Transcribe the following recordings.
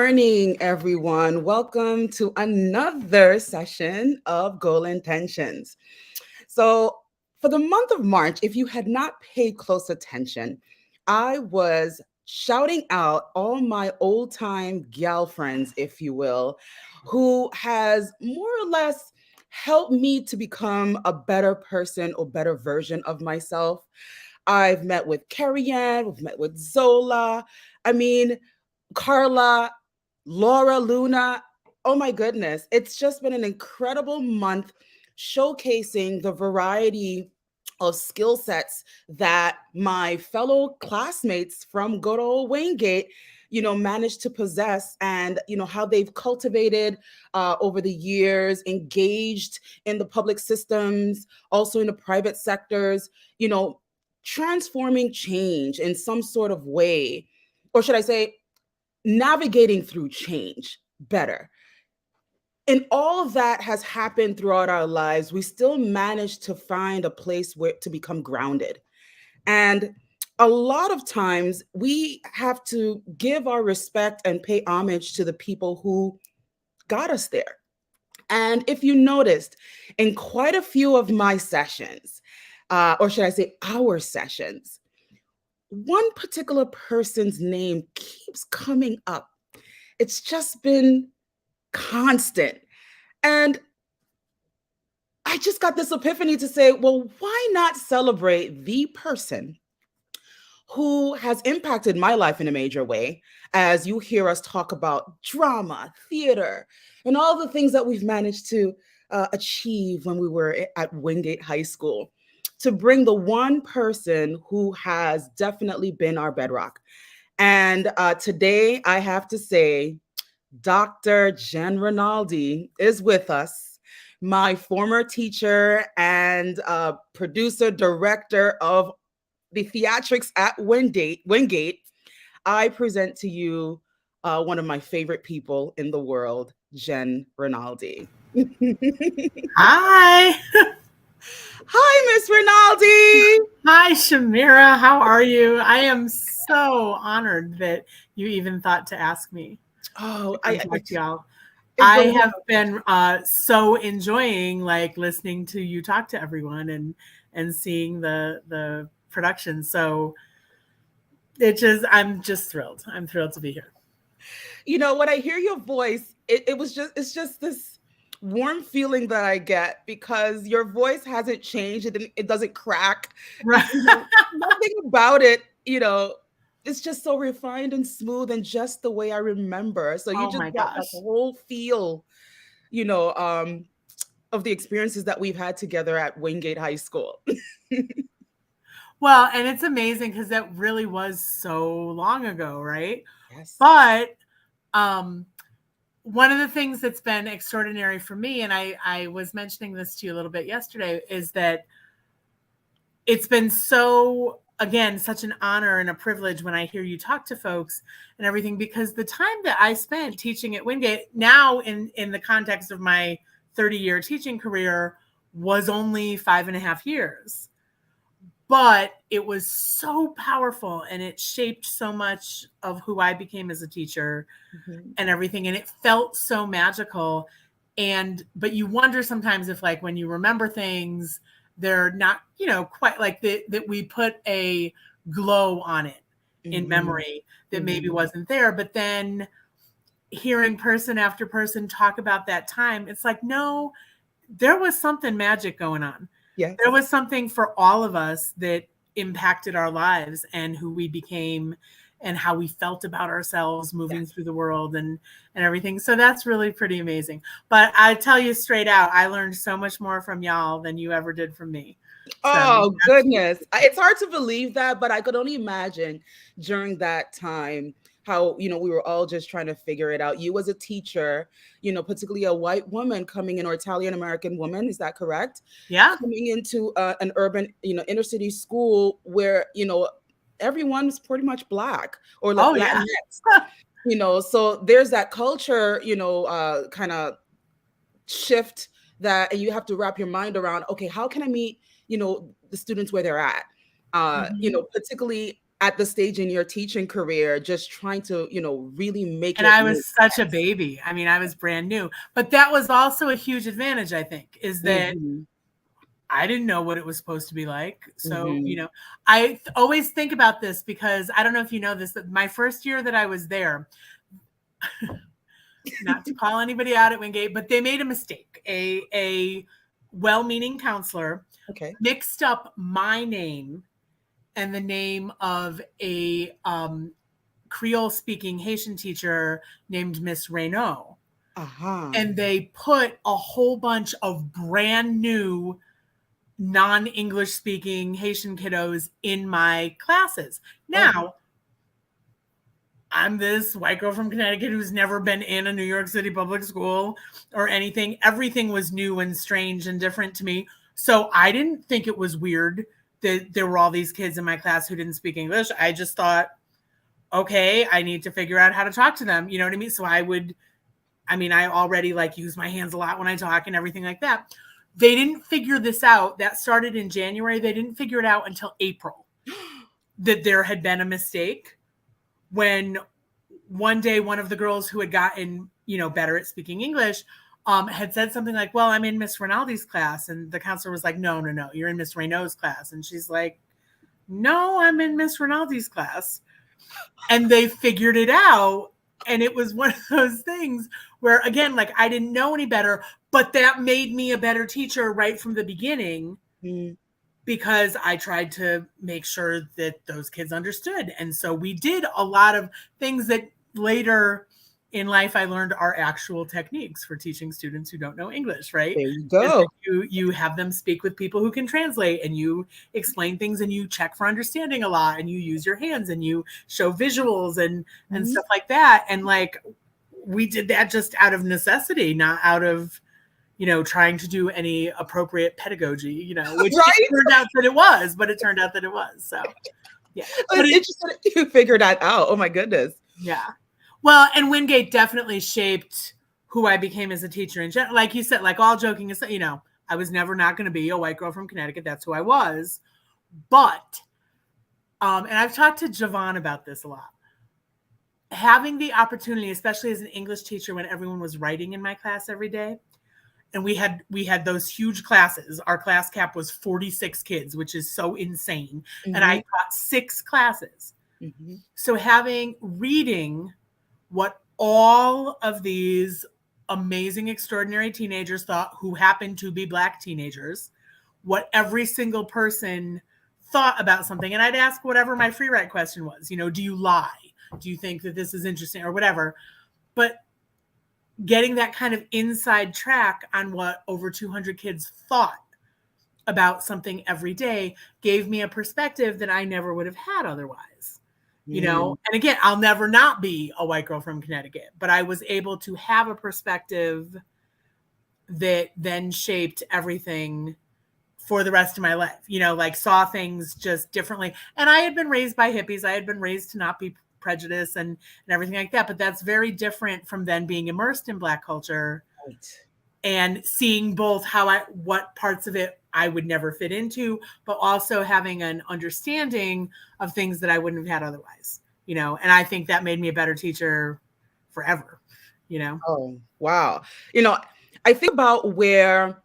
morning, everyone. Welcome to another session of Goal Intentions. So, for the month of March, if you had not paid close attention, I was shouting out all my old time gal friends, if you will, who has more or less helped me to become a better person or better version of myself. I've met with Carrie Ann, we've met with Zola. I mean, Carla, Laura, Luna. Oh my goodness. It's just been an incredible month showcasing the variety of skill sets that my fellow classmates from good old Wingate, managed to possess, and how they've cultivated over the years, engaged in the public systems, also in the private sectors, you know, transforming change in some sort of way, or should I say navigating through change better. And all of that has happened throughout our lives. We still manage to find a place where to become grounded. And a lot of times we have to give our respect and pay homage to the people who got us there. And if you noticed, in quite a few of my sessions, or should I say our sessions, one particular person's name keeps coming up. It's just been constant. And I just got this epiphany to say, well, why not celebrate the person who has impacted my life in a major way, as you hear us talk about drama, theater, and all the things that we've managed to achieve when we were at Wingate High School, to bring the one person who has definitely been our bedrock. And today I have to say, Dr. Jen Rinaldi is with us, my former teacher and producer, director of the theatrics at Wingate. I present to you one of my favorite people in the world, Jen Rinaldi. Hi. Hi, Miss Rinaldi. Hi, Shamira. How are you? I am so honored that you even thought to ask me Oh, to come talk to y'all. it's I a have been so enjoying listening to you talk to everyone and seeing the production. So I'm just thrilled. I'm thrilled to be here. when I hear your voice, it's just this warm feeling that I get because your voice hasn't changed. It doesn't crack. Right. Nothing about it, it's just so refined and smooth and just the way I remember. So you Oh just my got that gosh. whole feel, you know, um, of the experiences that we've had together at Wingate High School. Well, and it's amazing because that really was so long ago, right? Yes. But um one of the things that's been extraordinary for me, and I was mentioning this to you a little bit yesterday, is that it's been so, again, such an honor and a privilege when I hear you talk to folks and everything, because the time that I spent teaching at Wingate, now in the context of my 30-year teaching career, was only 5.5 years. But it was so powerful and it shaped so much of who I became as a teacher and everything, and it felt so magical. But you wonder sometimes if, like, when you remember things, they're not quite like that we put a glow on it in memory that maybe wasn't there. But then hearing person after person talk about that time, it's like, no, there was something magic going on. Yes. There was something for all of us that impacted our lives and who we became and how we felt about ourselves moving through the world and everything. So that's really pretty amazing. But I tell you straight out, I learned so much more from y'all than you ever did from me. Oh, goodness. It's hard to believe that, but I could only imagine during that time how, we were all just trying to figure it out. You as a teacher, particularly a white woman coming in, or Italian American woman, is that correct? Yeah. Coming into an urban, inner city school where, everyone's pretty much Black or Oh, yeah. Latinx, so there's that culture, kind of shift that you have to wrap your mind around. Okay, how can I meet the students where they're at, particularly at the stage in your teaching career, just trying to, really make And it I make was such a sense. baby. I mean, I was brand new. But that was also a huge advantage, I think, is that Mm-hmm. I didn't know what it was supposed to be like. So, Mm-hmm. I always think about this because I don't know if you know this, that my first year that I was there, not to call anybody out at Wingate, but they made a mistake. A well-meaning counselor Okay. mixed up my name and the name of a Creole speaking Haitian teacher named Miss Reynaud. Aha. And they put a whole bunch of brand new non English speaking Haitian kiddos in my classes. Oh. Now, I'm this white girl from Connecticut who's never been in a New York City public school or anything. Everything was new and strange and different to me. So I didn't think it was weird that there were all these kids in my class who didn't speak English. I just thought, okay, I need to figure out how to talk to them. You know what I mean? So I already like use my hands a lot when I talk and everything like that. They didn't figure this out. That started in January. They didn't figure it out until April that there had been a mistake when one day one of the girls who had gotten, better at speaking English had said something like, well, I'm in Miss Rinaldi's class. And the counselor was like, no, you're in Miss Reynaud's class. And she's like, no, I'm in Miss Rinaldi's class. And they figured it out. And it was one of those things where, again, like I didn't know any better, but that made me a better teacher right from the beginning Mm. because I tried to make sure that those kids understood. And so we did a lot of things that later in life I learned are actual techniques for teaching students who don't know English, right? There you Is that go. you have them speak with people who can translate, and you explain things, and you check for understanding a lot, and you use your hands, and you show visuals and Mhm. stuff like that. And like we did that just out of necessity, not out of trying to do any appropriate pedagogy, which it Right? turned out that it was, but it turned out that it was. So yeah. But It's interesting that you figured that out. Oh my goodness. yeah. Well, and Wingate definitely shaped who I became as a teacher in general. Like you said, like all joking aside, I was never not going to be a white girl from Connecticut. That's who I was. But, and I've talked to Javon about this a lot. Having the opportunity, especially as an English teacher, when everyone was writing in my class every day, and we had those huge classes. Our class cap was 46 kids, which is so insane. And I Mhm. taught 6 classes. Mhm. So reading what all of these amazing, extraordinary teenagers thought, who happened to be Black teenagers, what every single person thought about something. And I'd ask whatever my free write question was, do you lie? Do you think that this is interesting or whatever? But getting that kind of inside track on what over 200 kids thought about something every day gave me a perspective that I never would have had otherwise. Mm. And again, I'll never not be a white girl from Connecticut, but I was able to have a perspective that then shaped everything for the rest of my life, like saw things just differently. And I had been raised by hippies. I had been raised to not be prejudiced and everything like that. But that's very different from then being immersed in Black culture Right. and seeing both what parts of it I would never fit into, but also having an understanding of things that I wouldn't have had otherwise, and I think that made me a better teacher forever. Oh, wow. You know, I think about where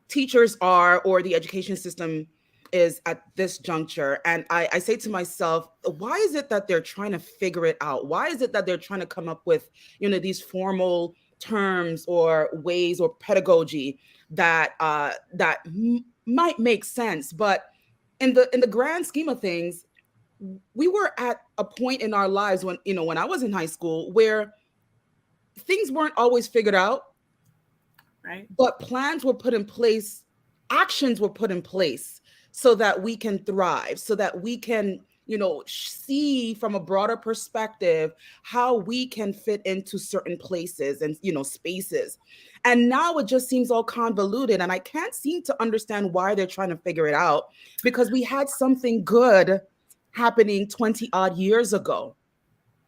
teachers are or the education system is at this juncture. And I say to myself, why is it that they're trying to figure it out? Why is it that they're trying to come up with, these formal terms or ways or pedagogy that might make sense, but in the grand scheme of things, we were at a point in our lives when I was in high school where things weren't always figured out, Right. but plans were put in place, actions were put in place so that we can thrive, so that we can, see from a broader perspective how we can fit into certain places and, spaces. And now it just seems all convoluted. And I can't seem to understand why they're trying to figure it out, because we had something good happening 20 odd years ago.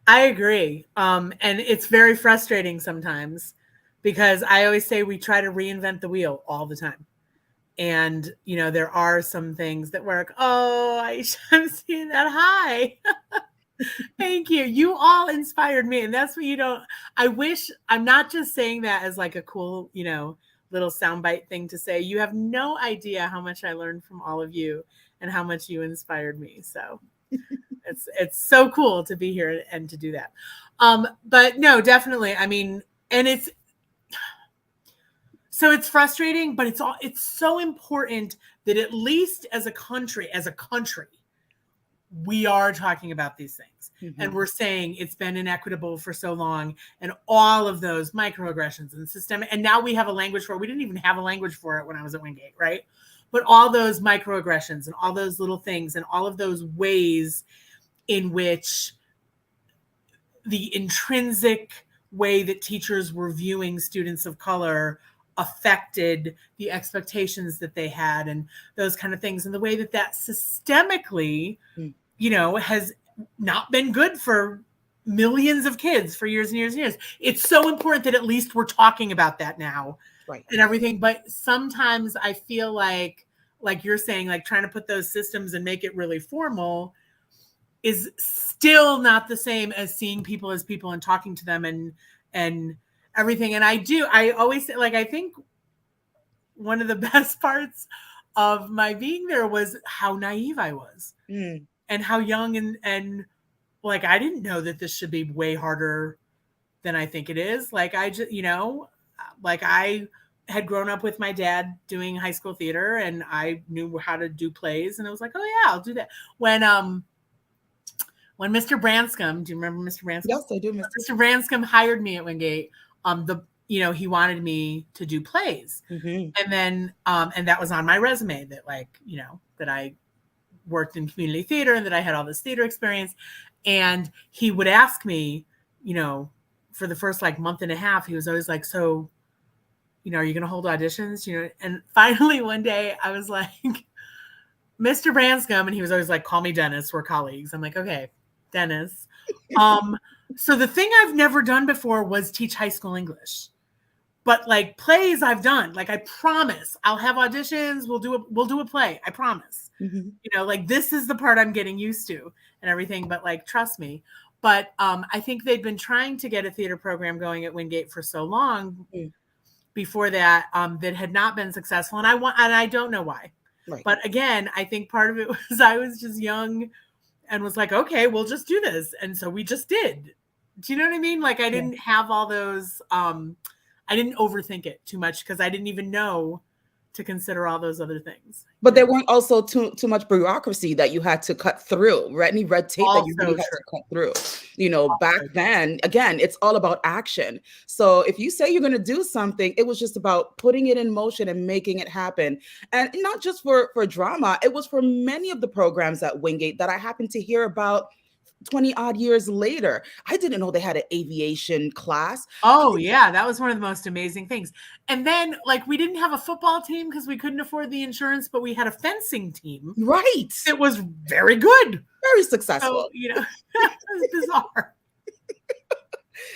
I agree. And it's very frustrating sometimes because I always say we try to reinvent the wheel all the time. And, there are some things that work. Oh, I'm seeing that. Hi. Thank you. You all inspired me. And that's what I wish, I'm not just saying that as like a cool, little soundbite thing to say. You have no idea how much I learned from all of you and how much you inspired me. So it's so cool to be here and to do that. But no, definitely. I mean, and it's frustrating, but it's so important that at least as a country, we are talking about these things. Mm-hmm. And we're saying it's been inequitable for so long, and all of those microaggressions and systemic, and now we have a language for it. We didn't even have a language for it when I was at Wingate, right? But all those microaggressions and all those little things and all of those ways in which the intrinsic way that teachers were viewing students of color affected the expectations that they had and those kind of things, and the way that systemically, has not been good for millions of kids for years and years and years. It's so important that at least we're talking about that now, right? And everything. But sometimes I feel like you're saying, like trying to put those systems and make it really formal is still not the same as seeing people as people and talking to them and everything. And I always say, like, I think one of the best parts of my being there was how naive I was and how young and like, I didn't know that this should be way harder than I think it is. Like, I just, like I had grown up with my dad doing high school theater, and I knew how to do plays, and I was like, oh yeah, I'll do that. When Mr. Branscombe, do you remember Mr. Branscombe? Yes, I do. Mr. Branscombe hired me at Wingate. He wanted me to do plays. Mm-hmm. And then, and that was on my resume that, like, that I worked in community theater and that I had all this theater experience. And he would ask me, for the first like month and a half, he was always like, so, are you going to hold auditions? And finally one day I was like, Mr. Branscombe, and he was always like, call me Dennis. We're colleagues. I'm like, okay, Dennis. So the thing I've never done before was teach high school English, but like plays I've done. Like, I promise I'll have auditions. We'll do a play. I promise. Mm-hmm. Like, this is the part I'm getting used to and everything. But like, trust me. But I think they'd been trying to get a theater program going at Wingate for so long before that that had not been successful, and I don't know why. Right. But again, I think part of it was I was just young and was like, okay, we'll just do this. And so we just did. Do you know what I mean? Like, I didn't have all those, I didn't overthink it too much because I didn't even know to consider all those other things. But there weren't also too much bureaucracy that you had to cut through, right? Any red tape that you really had to cut through. Back then, again, it's all about action. So if you say you're going to do something, it was just about putting it in motion and making it happen. And not just for drama, it was for many of the programs at Wingate that I happened to hear about 20 odd years later. I didn't know they had an aviation class. Oh yeah, that was one of the most amazing things. And then, like, we didn't have a football team because we couldn't afford the insurance, but we had a fencing team. Right. It was very good. Very successful. So, it was bizarre.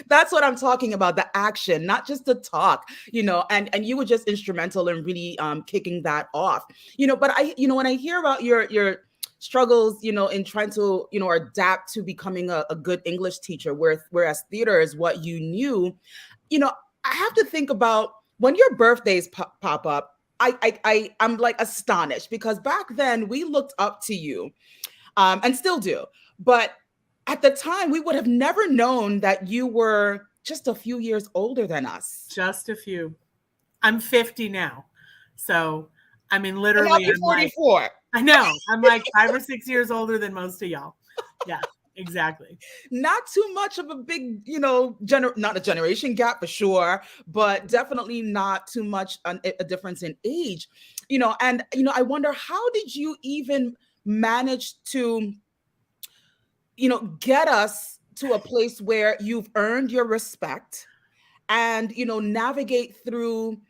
That's what I'm talking about, the action, not just the talk, and you were just instrumental in really kicking that off. But when I hear about your struggles, in trying to, adapt to becoming a good English teacher, whereas theater is what you knew, I have to think about when your birthdays pop up. I'm like astonished because back then we looked up to you, and still do. But at the time, we would have never known that you were just a few years older than us. Just a few. I'm 50 now. So, I mean, literally, I'm 44. Like, I know. I'm like 5 or 6 years older than most of y'all. Yeah, exactly. Not too much of a big, not a generation gap for sure, but definitely not too much a difference in age, and, I wonder, how did you even manage to, get us to a place where you've earned your respect and, navigate through,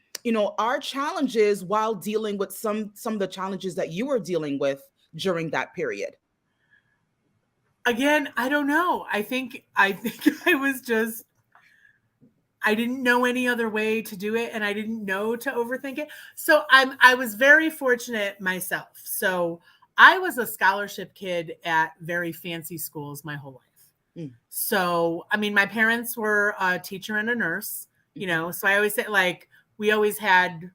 our challenges while dealing with some of the challenges that you were dealing with during that period? Again, I don't know. I think I was just I didn't know any other way to do it, and I didn't know to overthink it. So I was very fortunate myself. So I was a scholarship kid at very fancy schools my whole life. Mm. So, I mean, my parents were a teacher and a nurse, so I always say, like, we always had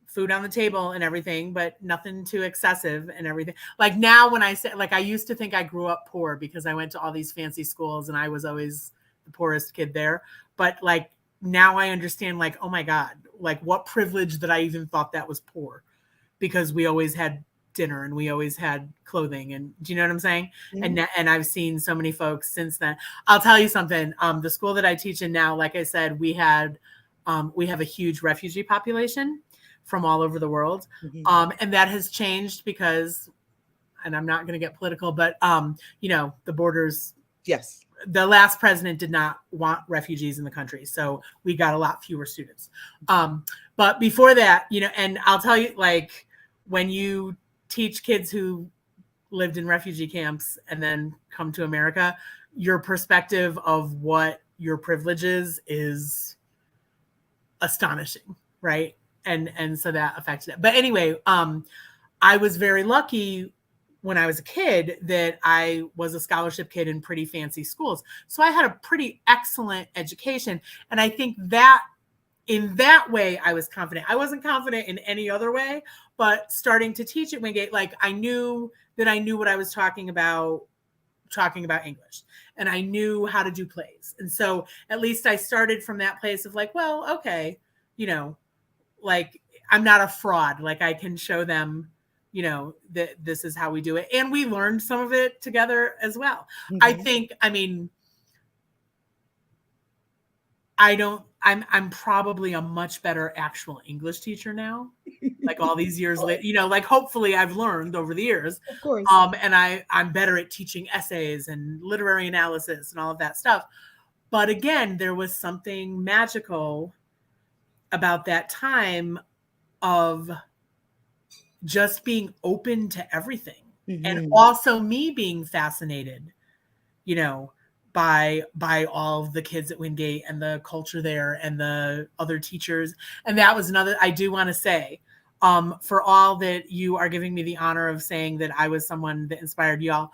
food on the table and everything, but nothing too excessive and everything. Like now when I say, like, I used to think I grew up poor because I went to all these fancy schools and I was always the poorest kid there. But like now I understand, like, oh my God, like what privilege that I even thought that was poor, because we always had dinner and we always had clothing. And do you know what I'm saying? Mm-hmm. And I've seen so many folks since then. I'll tell you something. The school that I teach in now, like I said, we have a huge refugee population from all over the world. Mm-hmm. And that has changed because, and I'm not going to get political, but, the borders, Yes. the last president did not want refugees in the country. So we got a lot fewer students. But before that, and I'll tell you, like, when you teach kids who lived in refugee camps and then come to America, your perspective of what your privilege is astonishing, right? And so that affected it. But anyway, I was very lucky when I was a kid that I was a scholarship kid in pretty fancy schools. So I had a pretty excellent education. And I think that in that way, I was confident. I wasn't confident in any other way, but starting to teach at Wingate, like I knew that I knew what I was talking about English, and I knew how to do plays. And so at least I started from that place of like, well, okay, like I'm not a fraud. Like I can show them, that this is how we do it. And we learned some of it together as well. Mm-hmm. I'm probably a much better actual English teacher now. Like all these years later, like hopefully I've learned over the years. Of course. And I'm better at teaching essays and literary analysis and all of that stuff. But again, there was something magical about that time of just being open to everything. Mm-hmm. And also me being fascinated, by all of the kids at Wingate and the culture there and the other teachers. And that was another, I do want to say, for all that you are giving me the honor of saying that I was someone that inspired y'all,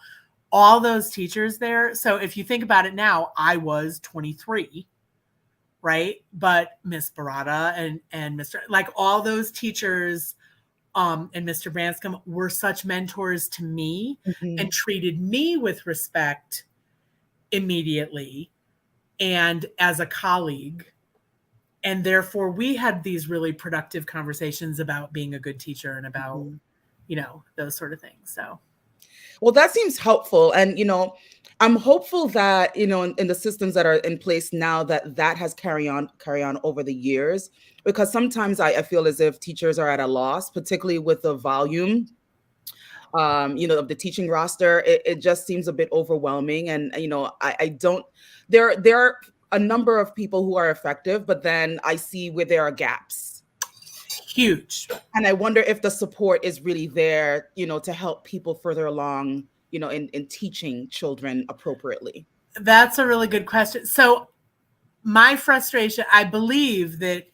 all those teachers there. So if you think about it now, I was 23, right? But Miss Barada and Mr. like all those teachers, and Mr. Branscombe were such mentors to me Mm-hmm. and treated me with respect immediately and as a colleague. And therefore we had these really productive conversations about being a good teacher and about, those sort of things. So, Well, that seems helpful. And, I'm hopeful that, in the systems that are in place now that has carry on over the years, because sometimes I feel as if teachers are at a loss, particularly with the volume, of the teaching roster. It just seems a bit overwhelming. And, I don't, there are a number of people who are effective, but then I see where there are gaps. Huge. And I wonder if the support is really there, to help people further along, in teaching children appropriately. That's a really good question. So my frustration, I believe that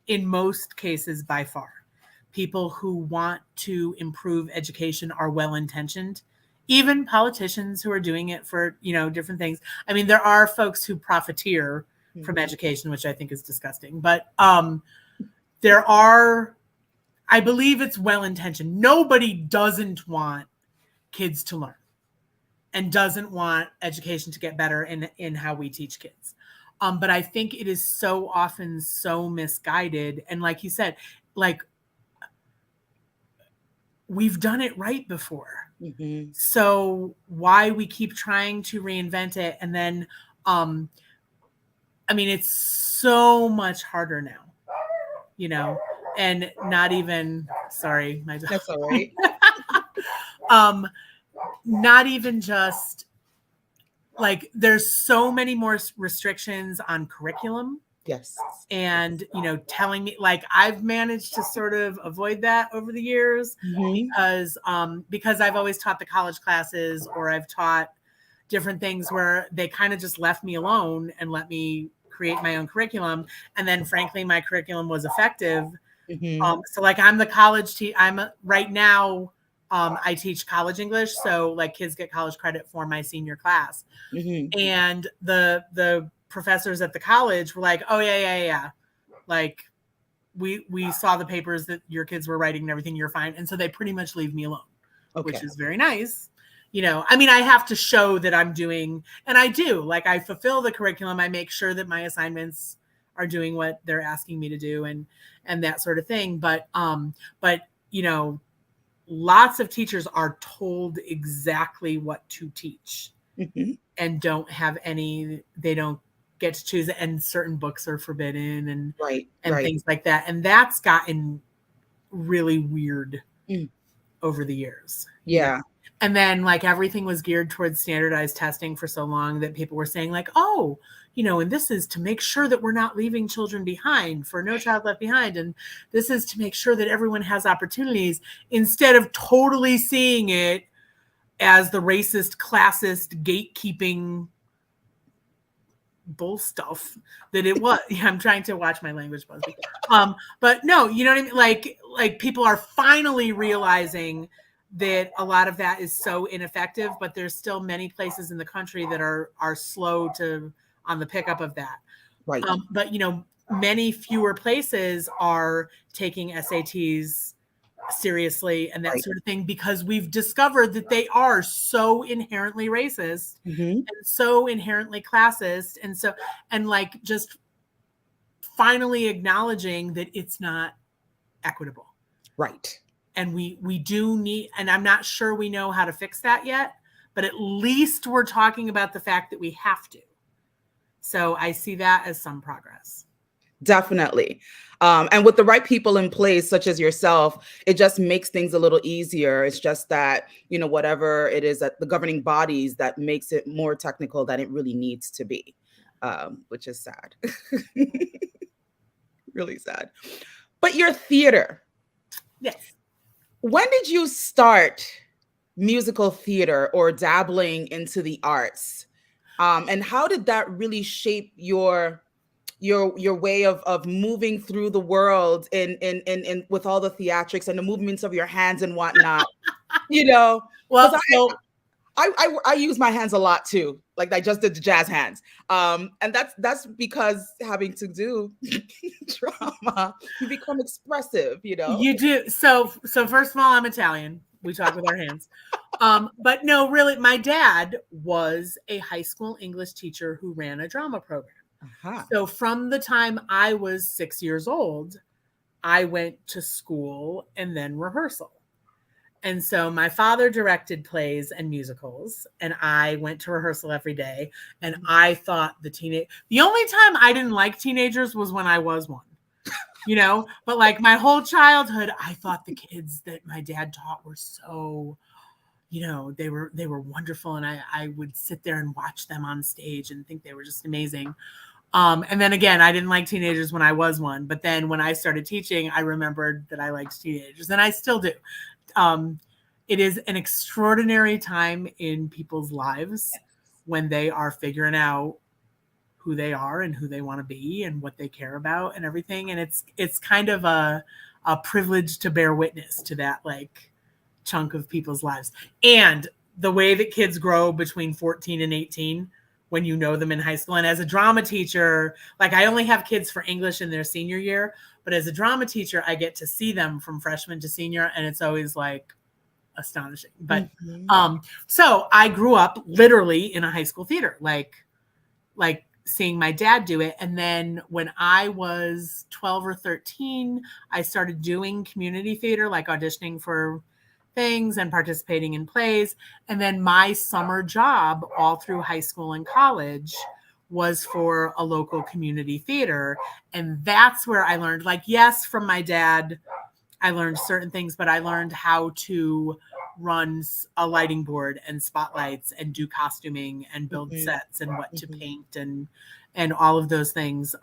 in most cases, by far, people who want to improve education are well-intentioned. Even politicians who are doing it for, different things. I mean, there are folks who profiteer from education, which I think is disgusting. But I believe it's well-intentioned. Nobody doesn't want kids to learn and doesn't want education to get better in how we teach kids. But I think it is so often so misguided. And like you said, like we've done it right before. Mm-hmm. So why we keep trying to reinvent it? And then, it's so much harder now, and not even, sorry, my dog. That's all right. Not even just like there's so many more restrictions on curriculum. Yes. And, telling me, like, I've managed to sort of avoid that over the years because I've always taught the college classes, or I've taught different things where they kind of just left me alone and let me create my own curriculum. And then frankly, my curriculum was effective. Mm-hmm. So like I'm the college right now, I teach college English. So like kids get college credit for my senior class. Mm-hmm. And the professors at the college were like, oh yeah. Like we saw the papers that your kids were writing and everything, you're fine. And so they pretty much leave me alone, which Okay. is very nice. I mean, I have to show that I'm doing, and I do, like I fulfill the curriculum. I make sure that my assignments are doing what they're asking me to do and that sort of thing. But lots of teachers are told exactly what to teach Mm-hmm. and they don't get to choose it, and certain books are forbidden Right. and Right. things like that. And that's gotten really weird Mm. over the years. Yeah. And then like everything was geared towards standardized testing for so long that people were saying like, oh, and this is to make sure that we're not leaving children behind, for No Child Left Behind. And this is to make sure that everyone has opportunities, instead of totally seeing it as the racist, classist, gatekeeping bull stuff that it was. Yeah, I'm trying to watch my language, Busby. But no, you know what I mean? Like people are finally realizing that a lot of that is so ineffective, but there's still many places in the country that are slow to on the pickup of that. Right. But many fewer places are taking SATs seriously and that Right. sort of thing, because we've discovered that they are so inherently racist Mm-hmm. and so inherently classist, and like just finally acknowledging that it's not equitable. Right. And we do need, and I'm not sure we know how to fix that yet, but at least we're talking about the fact that we have to. So I see that as some progress. Definitely. And with the right people in place, such as yourself, it just makes things a little easier. It's just that, whatever it is that the governing bodies that makes it more technical than it really needs to be, which is sad. Really sad. But your theater. Yes. When did you start musical theater or dabbling into the arts? And how did that really shape your way of moving through the world in with all the theatrics and the movements of your hands and whatnot? Because Well, so I use my hands a lot too. Like I just did the jazz hands. And that's because having to do drama, you become expressive, you do. So first of all, I'm Italian. We talk with our hands. But no, really, my dad was a high school English teacher who ran a drama program. Uh-huh. So from the time I was 6 years old, I went to school and then rehearsal. And so my father directed plays and musicals, and I went to rehearsal every day. And I thought the only time I didn't like teenagers was when I was one, but like my whole childhood, I thought the kids that my dad taught were so, they were wonderful. And I would sit there and watch them on stage and think they were just amazing. And then again, I didn't like teenagers when I was one, but then when I started teaching, I remembered that I liked teenagers, and I still do. It is an extraordinary time in people's lives when they are figuring out who they are and who they want to be and what they care about and everything. And it's kind of a privilege to bear witness to that like chunk of people's lives. And the way that kids grow between 14 and 18 when you know them in high school. And as a drama teacher, like I only have kids for English in their senior year, but as a drama teacher, I get to see them from freshman to senior, and it's always like astonishing. But so I grew up literally in a high school theater, like seeing my dad do it. And then when I was 12 or 13, I started doing community theater, like auditioning for things and participating in plays. And then my summer job all through high school and college was for a local community theater. And that's where I learned, like, yes, from my dad, I learned certain things, but I learned how to run a lighting board and spotlights and do costuming and build sets and what to paint and all of those things.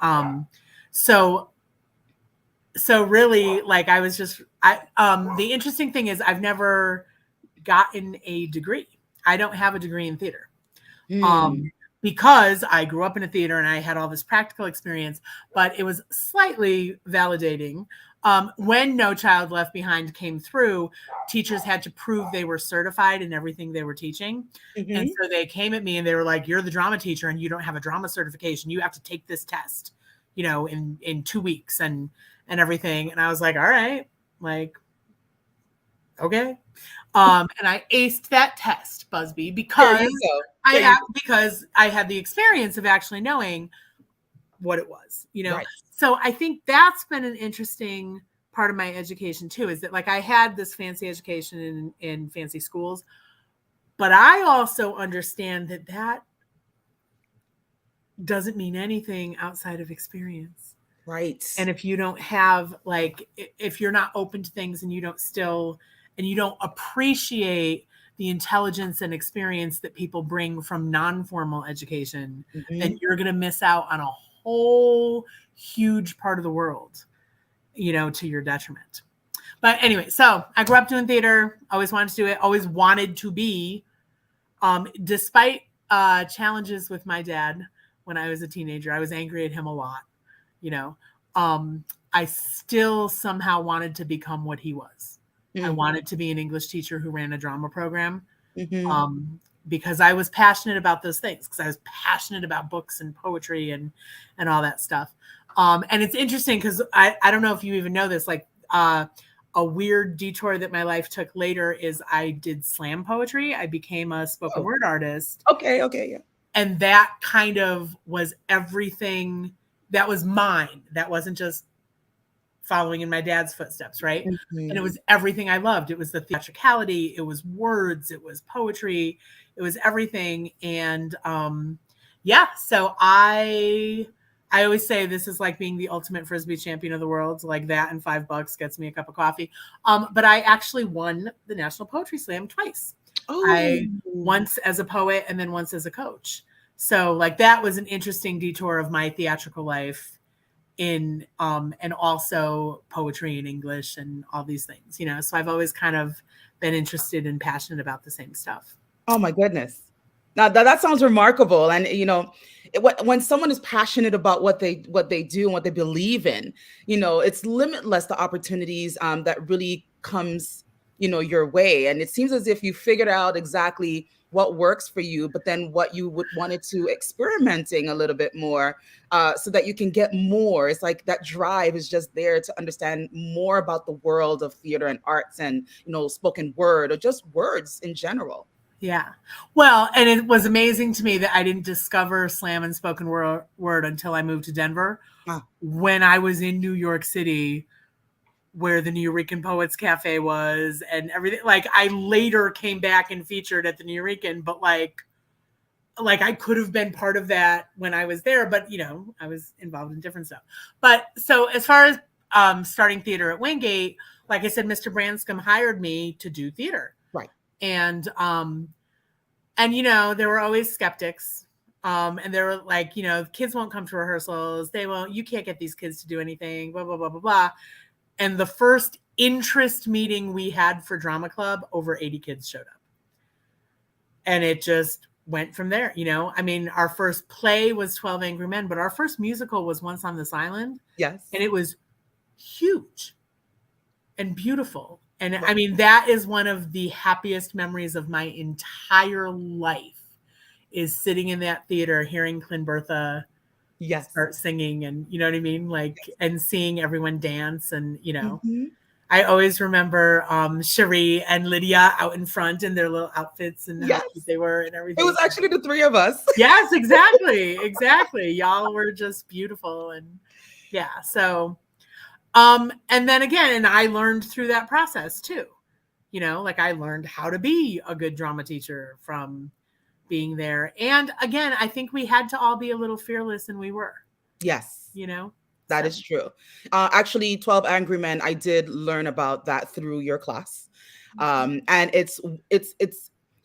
So really, like, I was just, the interesting thing is I've never gotten a degree. I don't have a degree in theater. because I grew up in a theater and I had all this practical experience, but it was slightly validating. When No Child Left Behind came through, teachers had to prove they were certified in everything they were teaching. And Hmm. so they came at me and they were like, "You're the drama teacher and you don't have a drama certification. You have to take this test, in 2 weeks and everything." And I was like, "All right, like, okay." And I aced that test, Busby, There you go. There you go. because I had the experience of actually knowing what it was. Right. So I think that's been an interesting part of my education too, is that like I had this fancy education in fancy schools, but I also understand that that doesn't mean anything outside of experience. Right. And if you don't have like if you're not open to things and you don't appreciate the intelligence and experience that people bring from non-formal education, then Hmm. you're going to miss out on a whole huge part of the world, to your detriment. But anyway, so I grew up doing theater, always wanted to do it, always wanted to be, despite challenges with my dad when I was a teenager. I was angry at him a lot, you know. I still somehow wanted to become what he was. I Mm. wanted to be an English teacher who ran a drama program, Hmm. because I was passionate about those things, because I was passionate about books and poetry and all that stuff. And it's interesting because I don't know if you even know this, like a weird detour that my life took later is I did slam poetry. I became a spoken Oh, word artist. okay. Okay. Yeah. And that kind of was everything that was mine. That wasn't just following in my dad's footsteps, right? And it Hmm. was everything I loved. It was the theatricality, it was words, it was poetry, it was everything. And yeah, so I always say this is like being the ultimate frisbee champion of the world. Like that and $5 gets me a cup of coffee. But I actually won the National Poetry Slam twice. Oh. I once as a poet and then once as a coach. So like that was an interesting detour of my theatrical life in and also poetry and English and all these things. So I've always kind of been interested and passionate about the same stuff. Oh my goodness. Now that sounds remarkable. And when someone is passionate about what they do and what they believe in, it's limitless the opportunities that really comes your way. And it seems as if you figured out exactly what works for you, but then what you would wanted to experimenting a little bit more, so that you can get more. It's like that drive is just there to understand more about the world of theater and arts and spoken word or just words in general. Yeah. Well, and it was amazing to me that I didn't discover slam and spoken word until I moved to Denver. Ah, When I was in New York City, where the Nuyorican Poets Cafe was and everything. Like I later came back and featured at the Nuyorican, but like I could have been part of that when I was there, but I was involved in different stuff. But so as far as starting theater at Wingate, like I said, Mr. Branscombe hired me to do theater. right. And there were always skeptics. And they were like, kids won't come to rehearsals. They won't, you can't get these kids to do anything, blah, blah, blah, blah, blah. And the first interest meeting we had for drama club, over 80 kids showed up. And it just went from there. I mean, our first play was 12 Angry Men, but our first musical was Once on This Island. Yes. And it was huge and beautiful. And Right. I mean, that is one of the happiest memories of my entire life, is sitting in that theater, hearing Clinbertha Yes. start singing, and you know what I mean? Like, and seeing everyone dance. And, Mhm. I always remember Cherie and Lydia out in front in their little outfits and how cute Yes. they were and It was everything. actually the 3 of us. Yes, exactly. Exactly. Y'all were just beautiful. And yeah. So, and then again, and I learned through that process too. Like I learned how to be a good drama teacher from being there. And again, I think we had to all be a little fearless, and we were, Yes, you know? that So, is true. Actually, 12 Angry Men, I did learn about that through your class. okay. And it's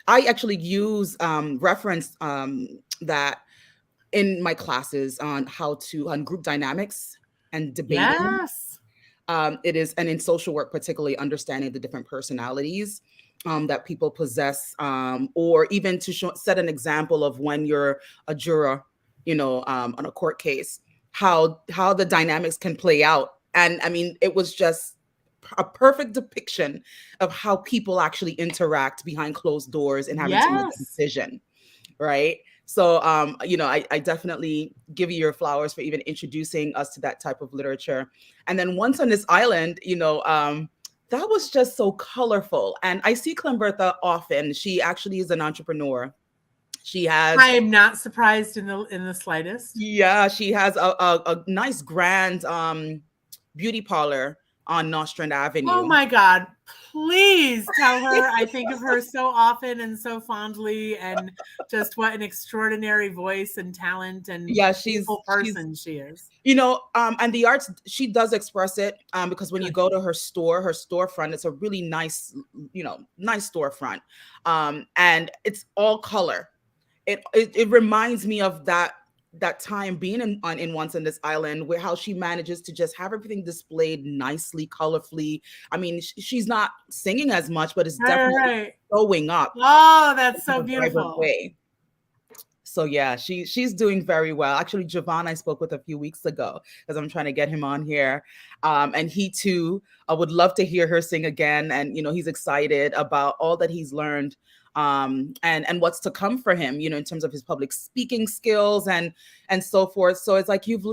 I actually use reference that in my classes on group dynamics and debating. It is. It is, and in social work, particularly understanding the different personalities. that people possess, or even to set an example of when you're a juror, on a court case, how the dynamics can play out. And I mean, it was just a perfect depiction of how people actually interact behind closed doors and having to make a Yes. decision, right? So, I definitely give you your flowers for even introducing us to that type of literature. And then once on this island, that was just so colorful. And I see Clembertha often. She actually is an entrepreneur. She I has, am not surprised in the slightest. yeah, she has a nice grand beauty parlor on Nostrand Oh Avenue. my God. Please tell her I think of her so often and so fondly, and just what an extraordinary voice and talent and Yeah, beautiful she's person she is. And the arts, she does express it, because when you Good. go to her storefront, it's a really nice, nice storefront, and it's all color. It reminds me of that time being in Once on This Island, where how she manages to just have everything displayed nicely, colorfully. I mean, she's not singing as much, but it's Right, right, definitely right. showing up Oh, that's in so a vibrant beautiful. way. So yeah, she's doing very well. Actually, Javon, I spoke with a few weeks ago because I'm trying to get him on here, and he too, I would love to hear her sing again. And he's excited about all that he's learned, and what's to come for him. In terms of his public speaking skills and so forth. So it's like you've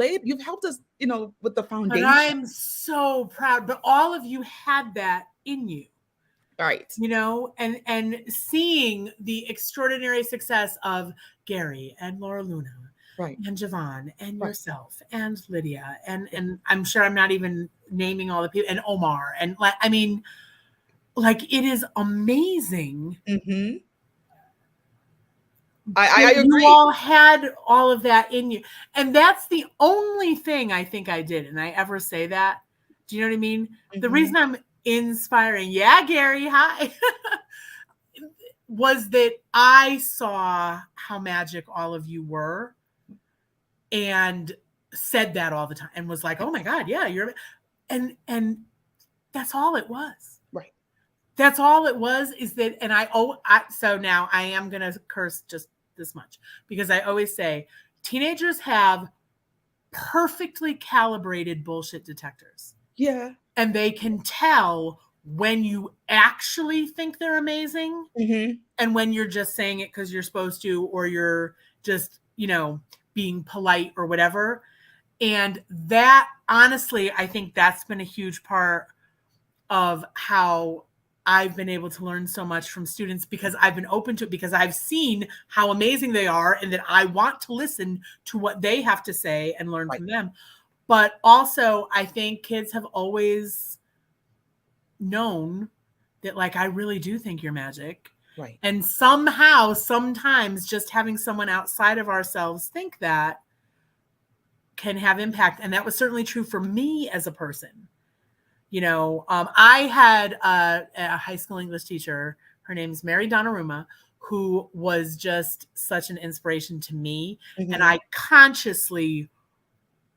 helped us, with the But foundation. I'm so proud. But all of you had that in you. Right, And seeing the extraordinary success of Gary and Laura Luna right, and Javon and right. yourself and Lydia and Yeah. and I'm sure I'm not even naming all the people, and Omar, and like, I mean, like, it is amazing Hmm. I that you agree. all had all of that in you. And that's the only thing I think I did, and I ever say that. Do you know what I mean? The reason Hmm. I'm inspiring, yeah, Gary, hi, was that I saw how magic all of you were, and said that all the time, and was like, "Oh my God, yeah, you're," and that's all it was. Right. That's all it was, is that, and so now I am going to curse just this much, because I always say teenagers have perfectly calibrated bullshit detectors, Yeah. and they can tell when you actually think they're amazing Hmm. and when you're just saying it because you're supposed to, or you're just, being polite or whatever. And that, honestly, I think that's been a huge part of how I've been able to learn so much from students, because I've been open to it, because I've seen how amazing they are, and that I want to listen to what they have to say and learn Right. from them. But also, I think kids have always known that, like, I really do think you're magic. Right. And somehow, sometimes, just having someone outside of ourselves think that can have impact. And that was certainly true for me as a person. I had a high school English teacher. Her name's Mary Donnarumma, who was just such an inspiration to me. And Hmm. I consciously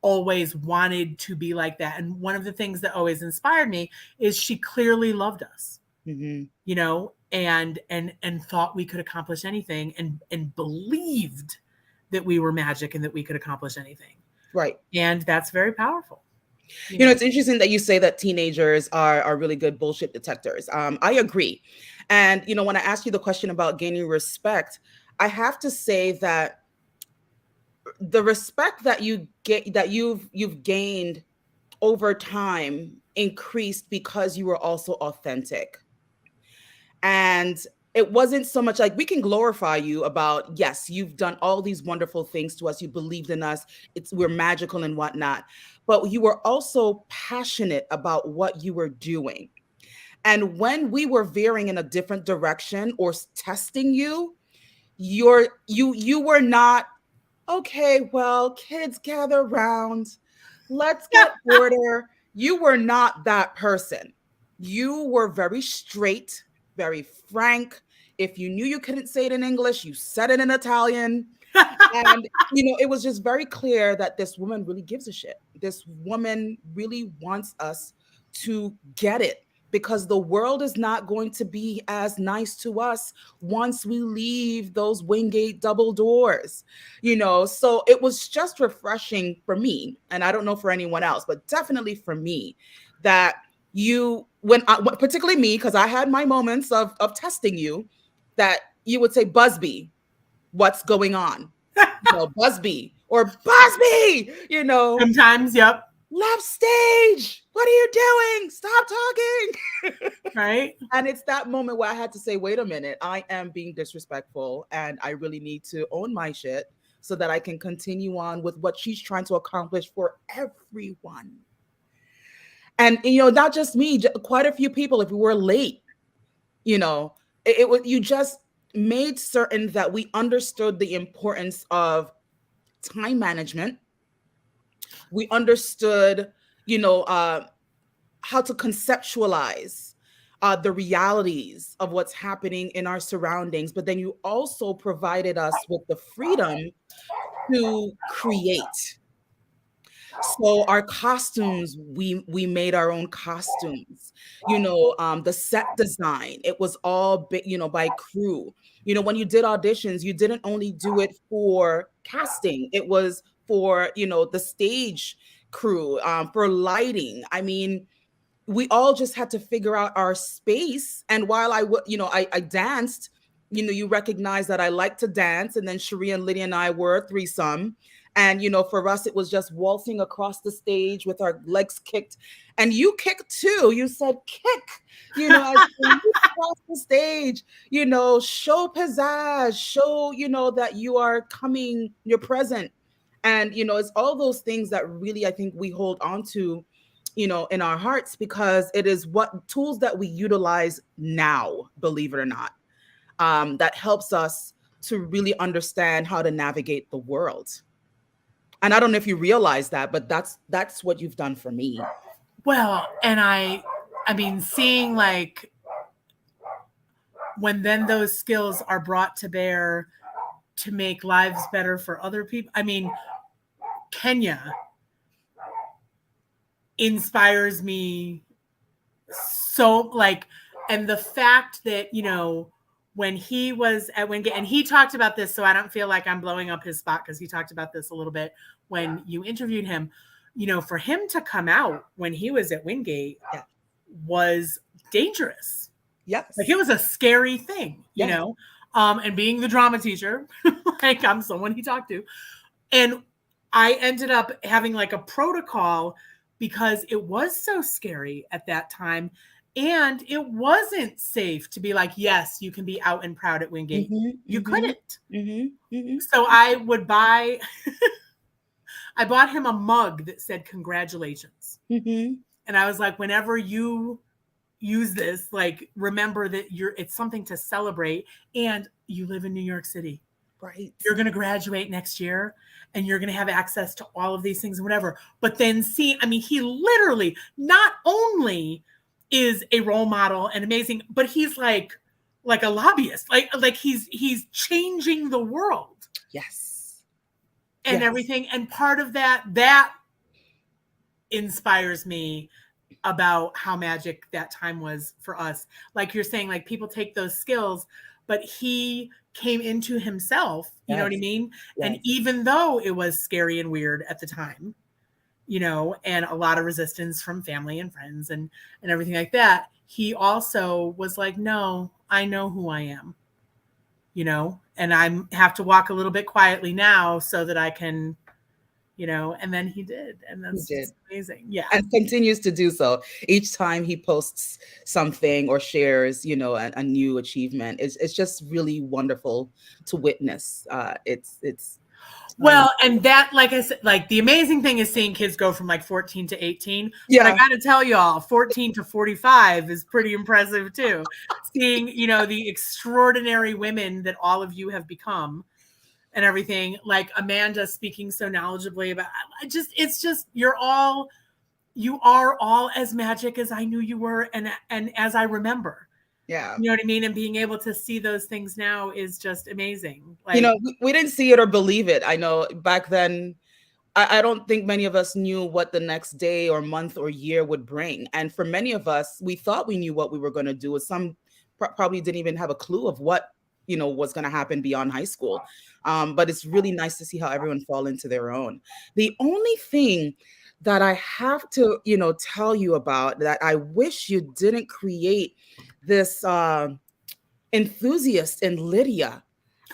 always wanted to be like that. And one of the things that always inspired me is she clearly loved us, Hmm. and thought we could accomplish anything, and believed that we were magic and that we could accomplish anything. Right. And that's very powerful. You know, It's interesting that you say that teenagers are really good bullshit detectors. I agree. And when I ask you the question about gaining respect, I have to say that the respect that you get that you've gained over time increased because you were also authentic. And it wasn't so much like we can glorify you about, yes, you've done all these wonderful things to us, you believed in us, we're magical and whatnot, but you were also passionate about what you were doing. And when we were veering in a different direction or testing you, you were not, okay, well, kids gather around, let's get order. You were not that person. You were very straight, very frank. If you knew you couldn't say it in English, you said it in Italian. And, it was just very clear that this woman really gives a shit. This woman really wants us to get it. because the world is not going to be as nice to us once we leave those Wingate double doors, So it was just refreshing for me. And I don't know for anyone else, but definitely for me, that particularly me, because I had my moments of testing you, that you would say, Busby, what's going on? Busby or Busby, Sometimes, yep. left stage. What are you doing? Stop talking. Right. And it's that moment where I had to say, wait a minute, I am being disrespectful and I really need to own my shit so that I can continue on with what she's trying to accomplish for everyone. And, not just me, quite a few people, if we were late, it was, you just made certain that we understood the importance of time management. We understood, how to conceptualize the realities of what's happening in our surroundings, but then you also provided us with the freedom to create. So our costumes, we made our own costumes. The set design, it was all by crew. When you did auditions, you didn't only do it for casting, it was for the stage crew, for lighting. I mean, we all just had to figure out our space. And while I danced, you recognize that I like to dance. And then Cherie and Lydia and I were a threesome. And, for us, it was just waltzing across the stage with our legs kicked. And you kicked too. You said kick, as you across the stage, show pizzazz, show, that you are coming, you're present. And, it's all those things that really, I think we hold on to, in our hearts, because it is what tools that we utilize now, believe it or not, that helps us to really understand how to navigate the world. And I don't know if you realize that, but that's what you've done for me. Well, and I mean, seeing like when then those skills are brought to bear to make lives better for other people. I mean, Kenya inspires me so, like, and the fact that, when he was at Wingate, and he talked about this, so I don't feel like I'm blowing up his spot, because he talked about this a little bit when you interviewed him, for him to come out when he was at Wingate was dangerous. Yes. Like, it was a scary thing, and being the drama teacher, like, I'm someone he talked to. And I ended up having like a protocol because it was so scary at that time. And it wasn't safe to be like, yes, you can be out and proud at Wingate. You couldn't. So I would I bought him a mug that said congratulations. And I was like, whenever you use this, like, remember that it's something to celebrate, and you live in New York City. Right. You're going to graduate next year and you're going to have access to all of these things and whatever. But then he literally not only is a role model and amazing, but he's like a lobbyist, like he's changing the world. Yes. And everything. And part of that inspires me about how magic that time was for us. Like you're saying, like, people take those skills, but he came into himself, you know what I mean? Yes. And even though it was scary and weird at the time, and a lot of resistance from family and friends and everything like that, he also was like, no, I know who I am, and I have to walk a little bit quietly now so that I can, and then he did. And that's just amazing. Yeah. And continues to do so. Each time he posts something or shares, a new achievement. It's just really wonderful to witness. It's well, and that, like I said, like, the amazing thing is seeing kids go from like 14 to 18. Yeah. But I got to tell y'all, 14 to 45 is pretty impressive too. Seeing, the extraordinary women that all of you have become. And everything, like Amanda speaking so knowledgeably about, it's just you are all as magic as I knew you were, and as I remember. Yeah. You know what I mean? And being able to see those things now is just amazing. Like, we didn't see it or believe it. I know back then I don't think many of us knew what the next day or month or year would bring. And for many of us, we thought we knew what we were going to do. Some probably didn't even have a clue of what, was going to happen beyond high school. But it's really nice to see how everyone fall into their own. The only thing that I have to, tell you about that I wish you didn't create this enthusiast in Lydia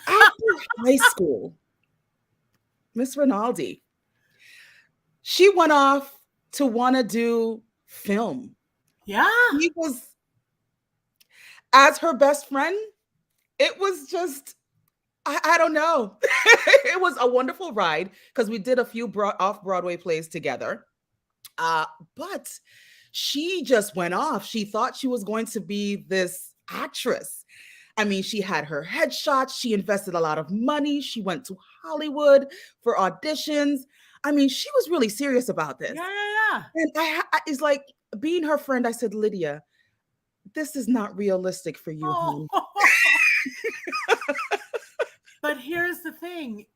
after high school, Miss Rinaldi. She went off to want to do film. Yeah. He was, as her best friend, it was just, I don't know. It was a wonderful ride because we did a few off Broadway plays together. But she just went off. She thought she was going to be this actress. I mean, she had her headshots. She invested a lot of money. She went to Hollywood for auditions. I mean, she was really serious about this. Yeah. And it's like being her friend. I said, Lydia, this is not realistic for you, honey. But here's the thing.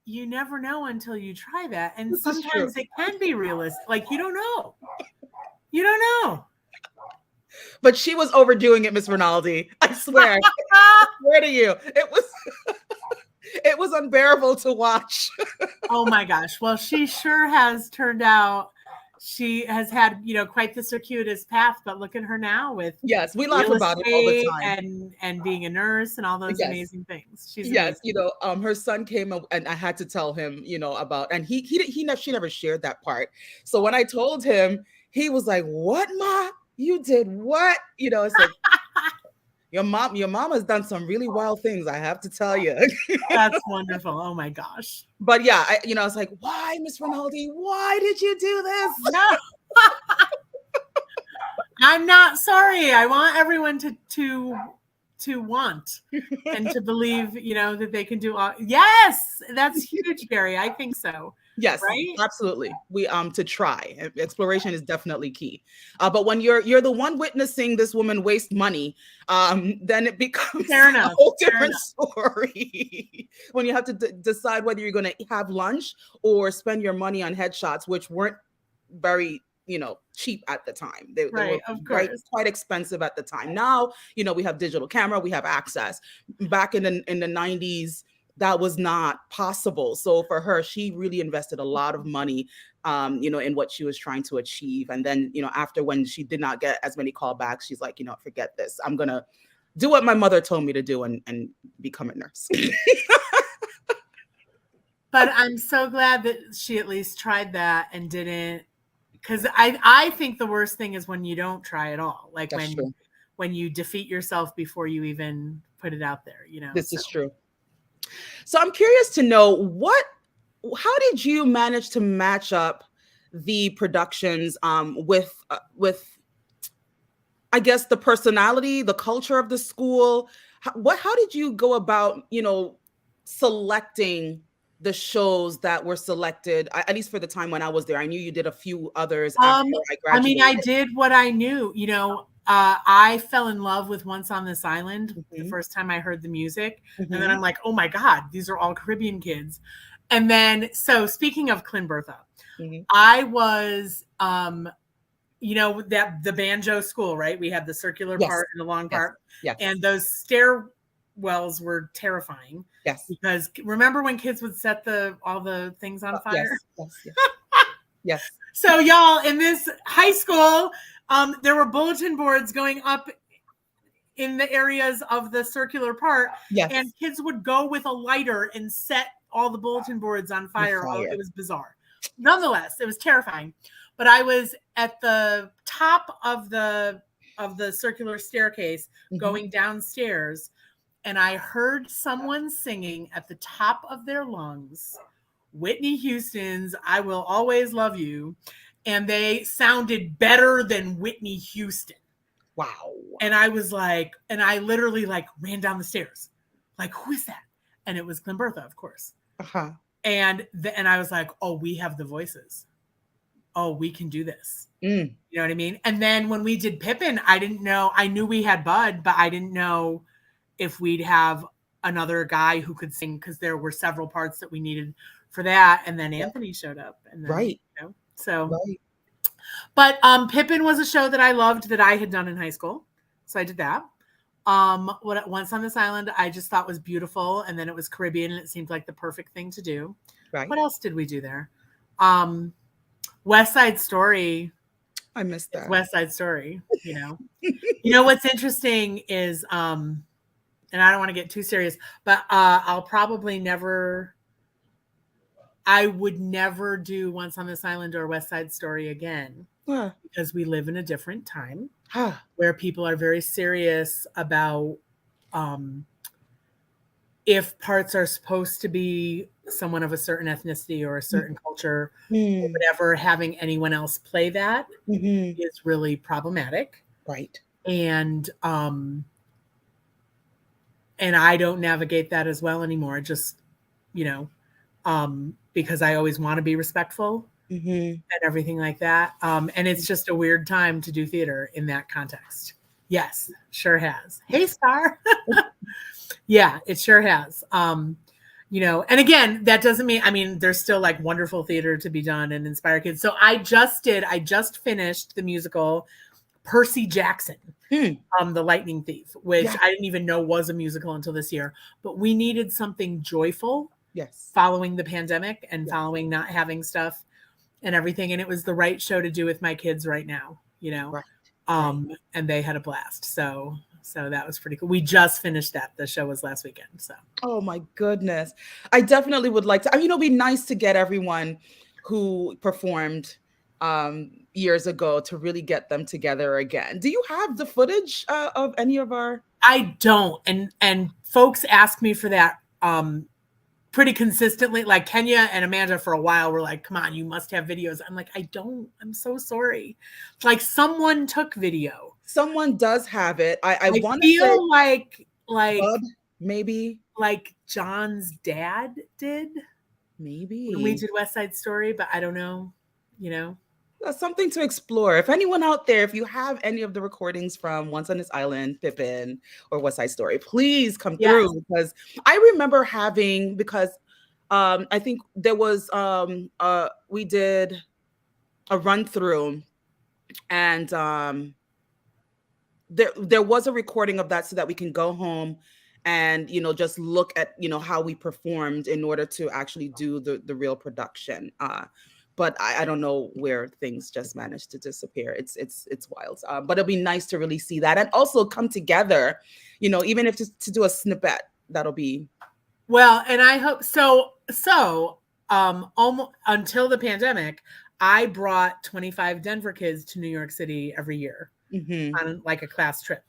You never know until you try that. And This sometimes it can be realistic. Like, you don't know. You don't know. But she was overdoing it, Miss Rinaldi. I swear. I swear to you. It was unbearable to watch. Oh my gosh. Well, she sure has turned out. She has had, quite the circuitous path, but look at her now with yes, we laugh about it all the time, and being a nurse and all those amazing things. She's yes, amazing. her son came and I had to tell him, about, and she never shared that part. So when I told him, he was like, "What, Ma? You did what?" It's like, your mom has done some really wild things, I have to tell you. That's wonderful. Oh my gosh. But yeah, I was like, why, Miss Rinaldi? Why did you do this? No. I'm not sorry. I want everyone to want and to believe, that they can do all. Yes, that's huge, Barry. I think so. Yes, right? Absolutely. We to try. Exploration is definitely key. But when you're the one witnessing this woman waste money, then it becomes a whole different story. When you have to decide whether you're going to have lunch or spend your money on headshots, which weren't very cheap at the time. They were quite expensive at the time. Now, we have digital camera, we have access. Back in the 90s, that was not possible. So for her, she really invested a lot of money, in what she was trying to achieve. And then, after when she did not get as many callbacks, she's like, forget this. I'm going to do what my mother told me to do and become a nurse. But I'm so glad that she at least tried that and didn't. Because I think the worst thing is when you don't try at all. Like when you defeat yourself before you even put it out there, This is true. So I'm curious to know how did you manage to match up the productions with I guess the personality, the culture of the school? How did you go about, selecting the shows that were selected, at least for the time when I was there? I knew you did a few others after I graduated. I mean, I did what I knew, I fell in love with Once on This Island the first time I heard the music. And then I'm like, oh my God, these are all Caribbean kids. And then, so speaking of Clinbertha, I was, that the banjo school, right? We had the circular part and the long part. Yes. And those stairwells were terrifying. Yes. Because remember when kids would set all the things on fire? Yes. So y'all, in this high school, there were bulletin boards going up in the areas of the circular part. Yes. And kids would go with a lighter and set all the bulletin boards on fire. It was bizarre. Nonetheless, it was terrifying. But I was at the top of the circular staircase going downstairs, and I heard someone singing at the top of their lungs Whitney Houston's I Will Always Love You. And they sounded better than Whitney Houston. Wow. And I was like, and I literally ran down the stairs. Like, who is that? And it was Clinbertha, of course. And I was like, oh, we have the voices. Oh, we can do this. You know what I mean? And then when we did Pippin, I didn't know. I knew we had Bud, but I didn't know if we'd have another guy who could sing, because there were several parts that we needed for that. And then Anthony showed up, and then, Right. so, Right. but Pippin was a show that I loved that I had done in high school. So I did that. Once on This Island, I just thought was beautiful. And then it was Caribbean, and it seemed like the perfect thing to do. Right. What else did we do there? West Side Story. I missed that. West Side Story, what's interesting is, and I don't want to get too serious, but I would never do Once on This Island or West Side Story again, because we live in a different time where people are very serious about if parts are supposed to be someone of a certain ethnicity or a certain culture or whatever, having anyone else play that is really problematic. Right. And I don't navigate that as well anymore. Just, because I always want to be respectful and everything like that. And it's just a weird time to do theater in that context. Yes, sure has. Hey, Star. Yeah, it sure has. And again, that doesn't mean, there's still like wonderful theater to be done and inspire kids. So I just finished the musical Percy Jackson, The Lightning Thief, which I didn't even know was a musical until this year. But we needed something joyful, following the pandemic and following not having stuff and everything. And it was the right show to do with my kids right now, Right. And they had a blast. So that was pretty cool. We just finished that. The show was last weekend. So. Oh my goodness. I definitely would like to, it'd be nice to get everyone who performed years ago to really get them together again. Do you have the footage of any of our? I don't. And folks ask me for that pretty consistently. Like Kenya and Amanda for a while were like, come on, you must have videos. I'm like, I don't. I'm so sorry. Like someone took video. Someone does have it. I want to feel say like Bub, maybe. Like John's dad did. Maybe. When we did West Side Story, but I don't know, That's something to explore. If anyone out there, if you have any of the recordings from Once on This Island, Pippin, or West Side Story, please come through, because I remember because I think there was we did a run through, and there was a recording of that so that we can go home and just look at how we performed in order to actually do the real production. But I don't know where things just managed to disappear. It's wild. But it'll be nice to really see that and also come together, even if to do a snippet. That'll be well. And I hope so. Almost until the pandemic, I brought 25 Denver kids to New York City every year on like a class trip,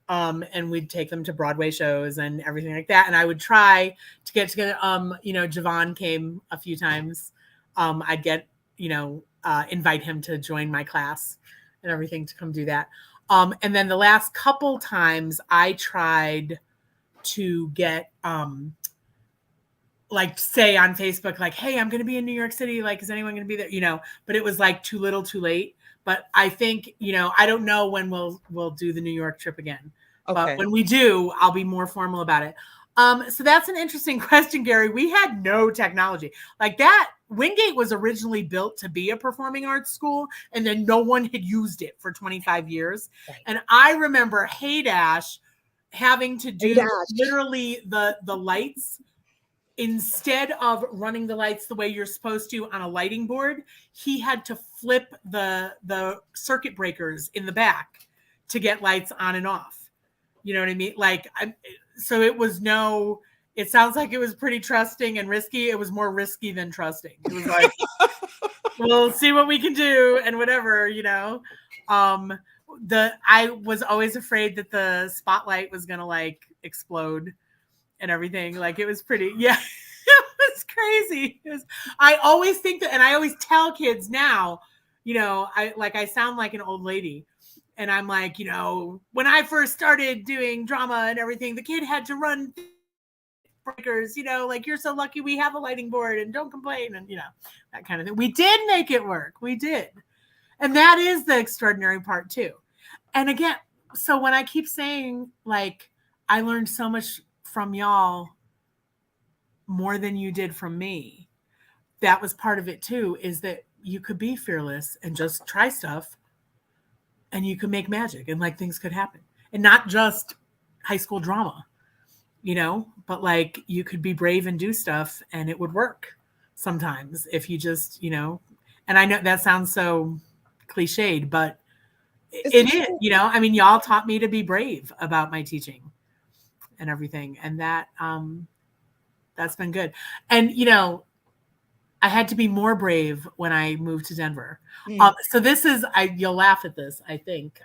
and we'd take them to Broadway shows and everything like that. And I would try to get together. Javon came a few times. I'd get, invite him to join my class and everything to come do that. And then the last couple times I tried to get, like say on Facebook, like, hey, I'm going to be in New York City. Like, is anyone going to be there? But it was like too little, too late. But I think, I don't know when we'll do the New York trip again. Okay. But when we do, I'll be more formal about it. So that's an interesting question, Gary. We had no technology like that. Wingate was originally built to be a performing arts school, and then no one had used it for 25 years. Right. And I remember Haydash having to do literally the lights. Instead of running the lights the way you're supposed to on a lighting board, he had to flip the circuit breakers in the back to get lights on and off. You know what I mean? Like, so it sounds like it was pretty trusting and risky. It was more risky than trusting. It was like, we'll see what we can do and whatever, I was always afraid that the spotlight was going to like explode and everything. Like it was pretty, it was crazy. I always think that, and I always tell kids now, I sound like an old lady. And I'm like, when I first started doing drama and everything, the kid had to run breakers, like you're so lucky we have a lighting board and don't complain. And, that kind of thing. We did make it work. We did. And that is the extraordinary part too. And again, so when I keep saying like, I learned so much from y'all more than you did from me. that was part of it too, is that you could be fearless and just try stuff and you could make magic and like things could happen. And not just high school drama, but like you could be brave and do stuff and it would work sometimes if you just, and I know that sounds so cliched, but it is, I mean, y'all taught me to be brave about my teaching and everything. And that's been good. And, I had to be more brave when I moved to Denver. So this is, you'll laugh at this, I think.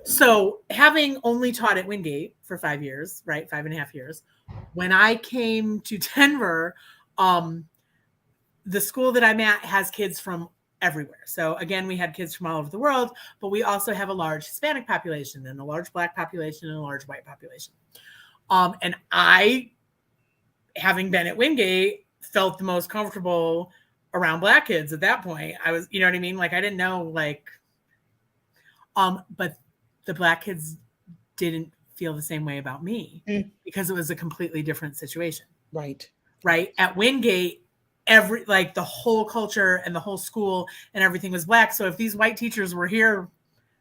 So having only taught at Wingate for 5 years, right? 5.5 years, when I came to Denver, the school that I'm at has kids from everywhere. So again, we had kids from all over the world, but we also have a large Hispanic population and a large Black population and a large white population. And I, having been at Wingate, felt the most comfortable around Black kids at that point. I was, you know what I mean? Like, I didn't know, like, but the Black kids didn't feel the same way about me because it was a completely different situation. Right. At Wingate, the whole culture and the whole school and everything was Black. So if these white teachers were here,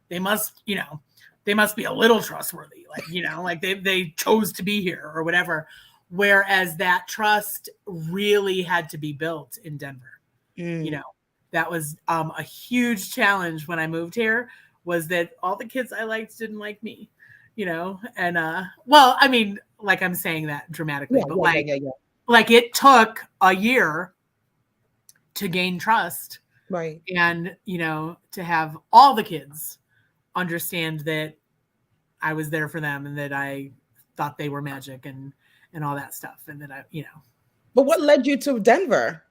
they must be a little trustworthy. Like, they chose to be here or whatever. Whereas that trust really had to be built in Denver. That was a huge challenge when I moved here, was that all the kids I liked didn't like me, and well, I mean, like, I'm saying that dramatically, but like it took a year to gain trust. Right. And, to have all the kids understand that I was there for them and that I thought they were magic and all that stuff. And that But what led you to Denver?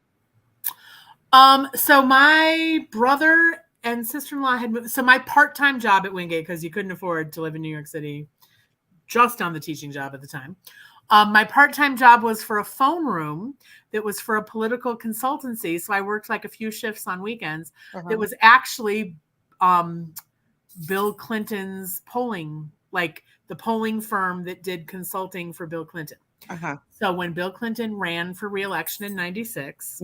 So my brother and sister-in-law had moved. So my part-time job at Wingate, because you couldn't afford to live in New York City just on the teaching job at the time. My part-time job was for a phone room that was for a political consultancy. So I worked like a few shifts on weekends. That was actually Bill Clinton's polling, like the polling firm that did consulting for Bill Clinton. So when Bill Clinton ran for re-election in 96,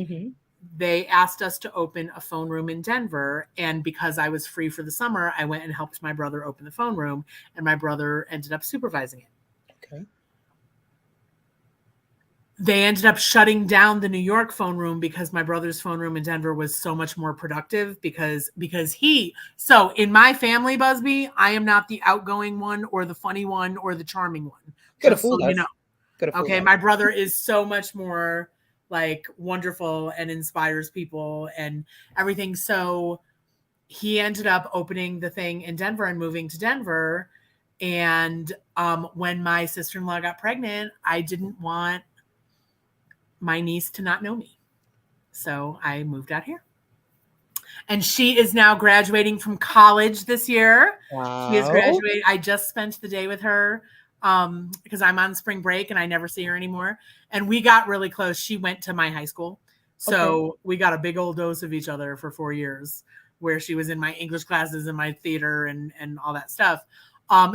they asked us to open a phone room in Denver. And because I was free for the summer, I went and helped my brother open the phone room, and my brother ended up supervising it. Okay. They ended up shutting down the New York phone room because my brother's phone room in Denver was so much more productive because so in my family, Busby, I am not the outgoing one or the funny one or the charming one. Could have fooled us. Okay. My brother is so much more like wonderful and inspires people and everything. So he ended up opening the thing in Denver and moving to Denver. And when my sister-in-law got pregnant, I didn't want my niece to not know me. So I moved out here. And she is now graduating from college this year. Wow. She is graduating. I just spent the day with her because I'm on spring break and I never see her anymore. And we got really close. She went to my high school. So we got a big old dose of each other for 4 years, where she was in my English classes and my theater and all that stuff.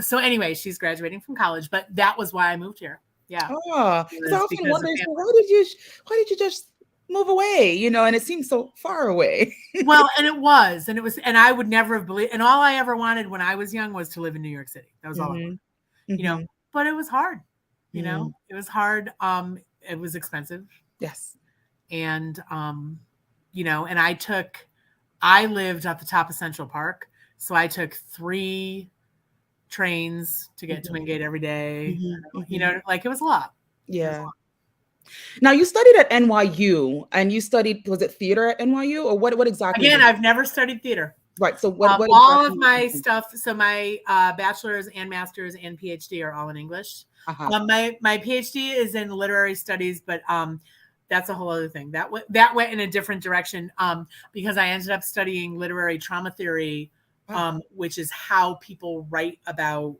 So anyway, she's graduating from college, but that was why I moved here. Yeah. Oh, because I often wonder, why did you just move away? And it seems so far away. Well, and I would never have believed. And all I ever wanted when I was young was to live in New York City. That was all I wanted. But it was hard. It was hard. It was expensive. Yes. And and I lived at the top of Central Park, so I took 3 trains to get to Wingate every day. Like it was a lot. Yeah. Now you studied at NYU, and you studied, was it theater at NYU, or what exactly? Again, I've never studied theater. Right. So what all of my stuff, so my bachelor's and master's and PhD are all in English. My PhD is in literary studies, but that's a whole other thing. That went in a different direction because I ended up studying literary trauma theory, which is how people write about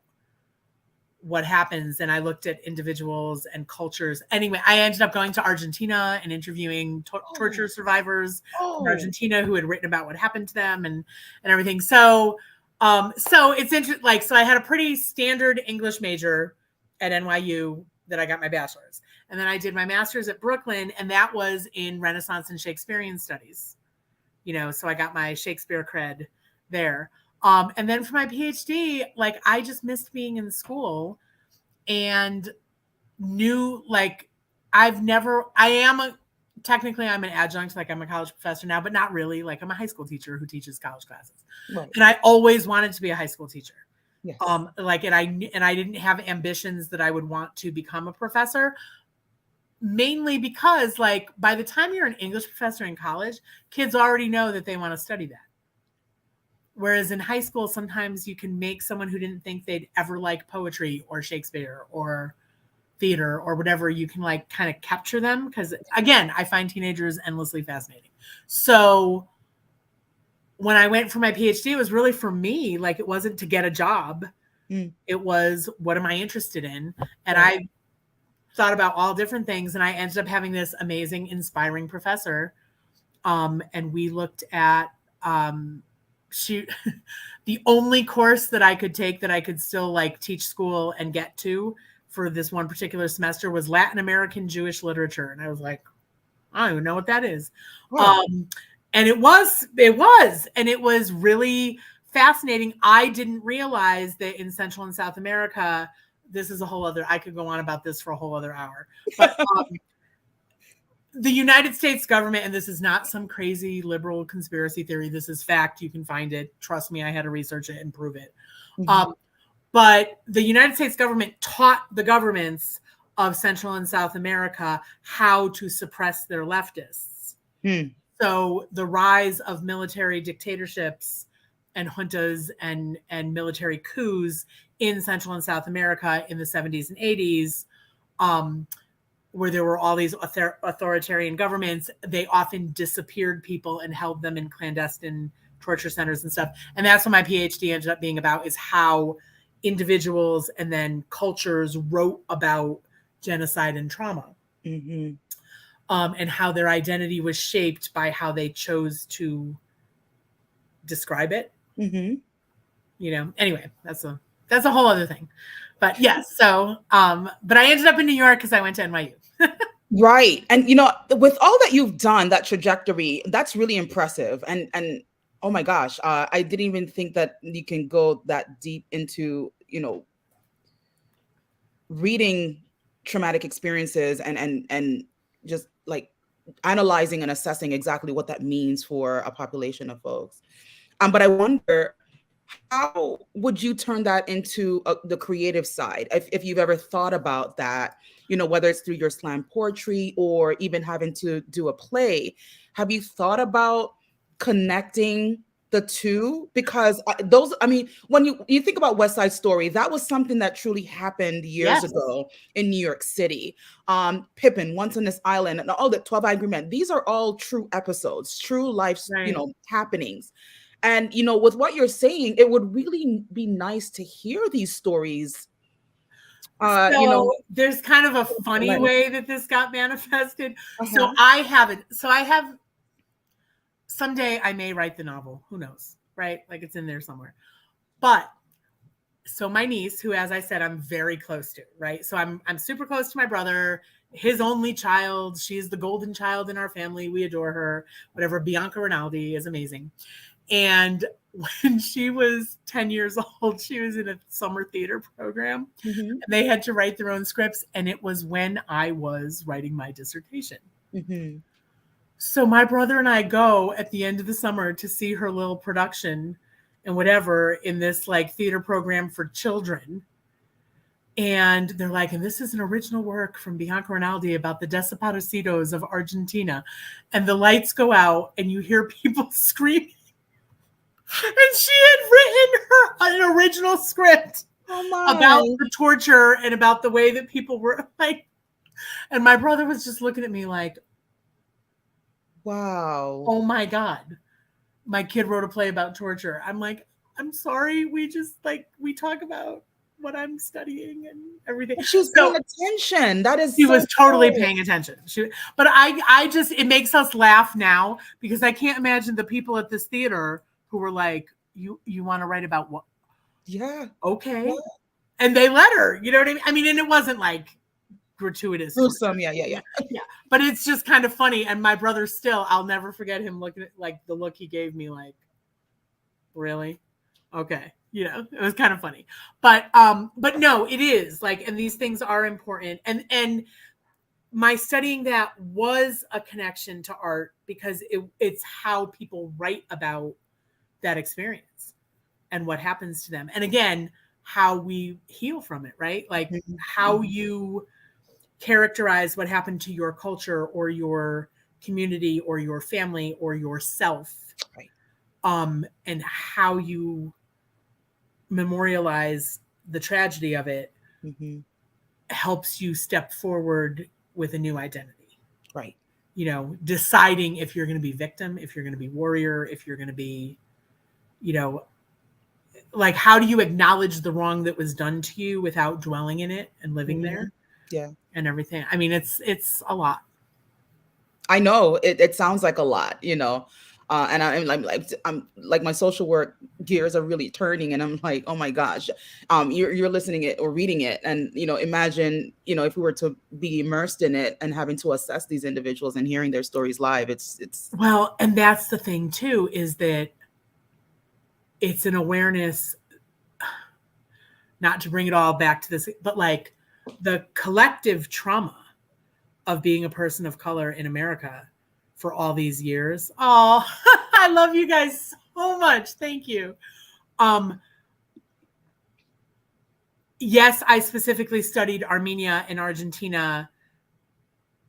what happens. And I looked at individuals and cultures. Anyway, I ended up going to Argentina and interviewing torture survivors in Argentina who had written about what happened to them and everything. So it's interesting. Like, so I had a pretty standard English major at NYU that I got my bachelor's. And then I did my master's at Brooklyn, and that was in Renaissance and Shakespearean studies. So I got my Shakespeare cred there. And then for my PhD, like I just missed being in school and knew like technically I'm an adjunct, like I'm a college professor now, but not really. Like I'm a high school teacher who teaches college classes. Right. And I always wanted to be a high school teacher. Yes. And I didn't have ambitions that I would want to become a professor, mainly because like by the time you're an English professor in college, kids already know that they want to study that. Whereas in high school, sometimes you can make someone who didn't think they'd ever like poetry or Shakespeare or theater or whatever, you can like kind of capture them. Because again, I find teenagers endlessly fascinating. So when I went for my PhD, it was really for me. Like it wasn't to get a job. It was, what am I interested in? And I thought about all different things. And I ended up having this amazing, inspiring professor. And we looked at the only course that I could take that I could still like teach school and get to for this one particular semester was Latin American Jewish literature. And I was like, I don't even know what that is. Wow. And it was really fascinating. I didn't realize that in Central and South America, this is a whole other, I could go on about this for a whole other hour, but the United States government, and this is not some crazy liberal conspiracy theory, this is fact, you can find it. Trust me, I had to research it and prove it. But the United States government taught the governments of Central and South America how to suppress their leftists. So the rise of military dictatorships and juntas and military coups in Central and South America in the 70s and 80s, where there were all these authoritarian governments, they often disappeared people and held them in clandestine torture centers and stuff. And that's what my PhD ended up being about, is how individuals and then cultures wrote about genocide and trauma. And how their identity was shaped by how they chose to describe it. Anyway, that's a whole other thing. But yes, so but I ended up in New York because I went to NYU. Right. And with all that you've done, that trajectory, that's really impressive. And oh my gosh, I didn't even think that you can go that deep into, reading traumatic experiences and just like analyzing and assessing exactly what that means for a population of folks. But I wonder, how would you turn that into the creative side? If you've ever thought about that, whether it's through your slam poetry or even having to do a play, have you thought about connecting the two? Because when you think about West Side Story, that was something that truly happened years ago in New York City. Pippin, Once on This Island, and all the 12 Angry Men, these are all true episodes, true life, happenings. And, with what you're saying, it would really be nice to hear these stories. There's kind of a funny way that this got manifested. So I have someday I may write the novel. Who knows, right? Like it's in there somewhere. But so my niece, who, as I said, I'm very close to, right? So I'm super close to my brother, his only child. She's the golden child in our family. We adore her. Whatever. Bianca Rinaldi is amazing. And when she was 10 years old, she was in a summer theater program. And they had to write their own scripts. And it was when I was writing my dissertation. So my brother and I go at the end of the summer to see her little production and whatever in this like theater program for children. And they're like, and this is an original work from Bianca Rinaldi about the desaparecidos of Argentina. And the lights go out and you hear people screaming. And she had written an original script about the torture and about the way that people were like, and my brother was just looking at me like, wow, oh my God, my kid wrote a play about torture. I'm like, I'm sorry. We just we talk about what I'm studying and everything. She was paying attention. That is, she was totally paying attention. But I just, it makes us laugh now because I can't imagine the people at this theater who were like, you want to write about what? Yeah. Okay. Yeah. And they let her, you know what I mean? I mean, and it wasn't like gratuitous. Gruesome. Yeah. Yeah. But it's just kind of funny. And my brother still, I'll never forget him looking at like the look he gave me, like, really? Okay. You know, it was kind of funny. But no, it is like, and these things are important. And my studying that was a connection to art because it's how people write about that experience and what happens to them. And again, how we heal from it, right? Like how you characterize what happened to your culture or your community or your family or yourself. Right. And how you memorialize the tragedy of it helps you step forward with a new identity. Right. You know, deciding if you're going to be victim, if you're going to be warrior, if you're going to be, you know, like how do you acknowledge the wrong that was done to you without dwelling in it and living there? Yeah. And everything. I mean, it's a lot. I know it sounds like a lot, you know. And I'm like my social work gears are really turning, and I'm like, oh my gosh, you're listening it or reading it, and you know, imagine, you know, if we were to be immersed in it and having to assess these individuals and hearing their stories live, it's well, and that's the thing too, is that it's an awareness, not to bring it all back to this, but like the collective trauma of being a person of color in America for all these years. Oh, I love you guys so much. Thank you. Yes, I specifically studied Armenia and Argentina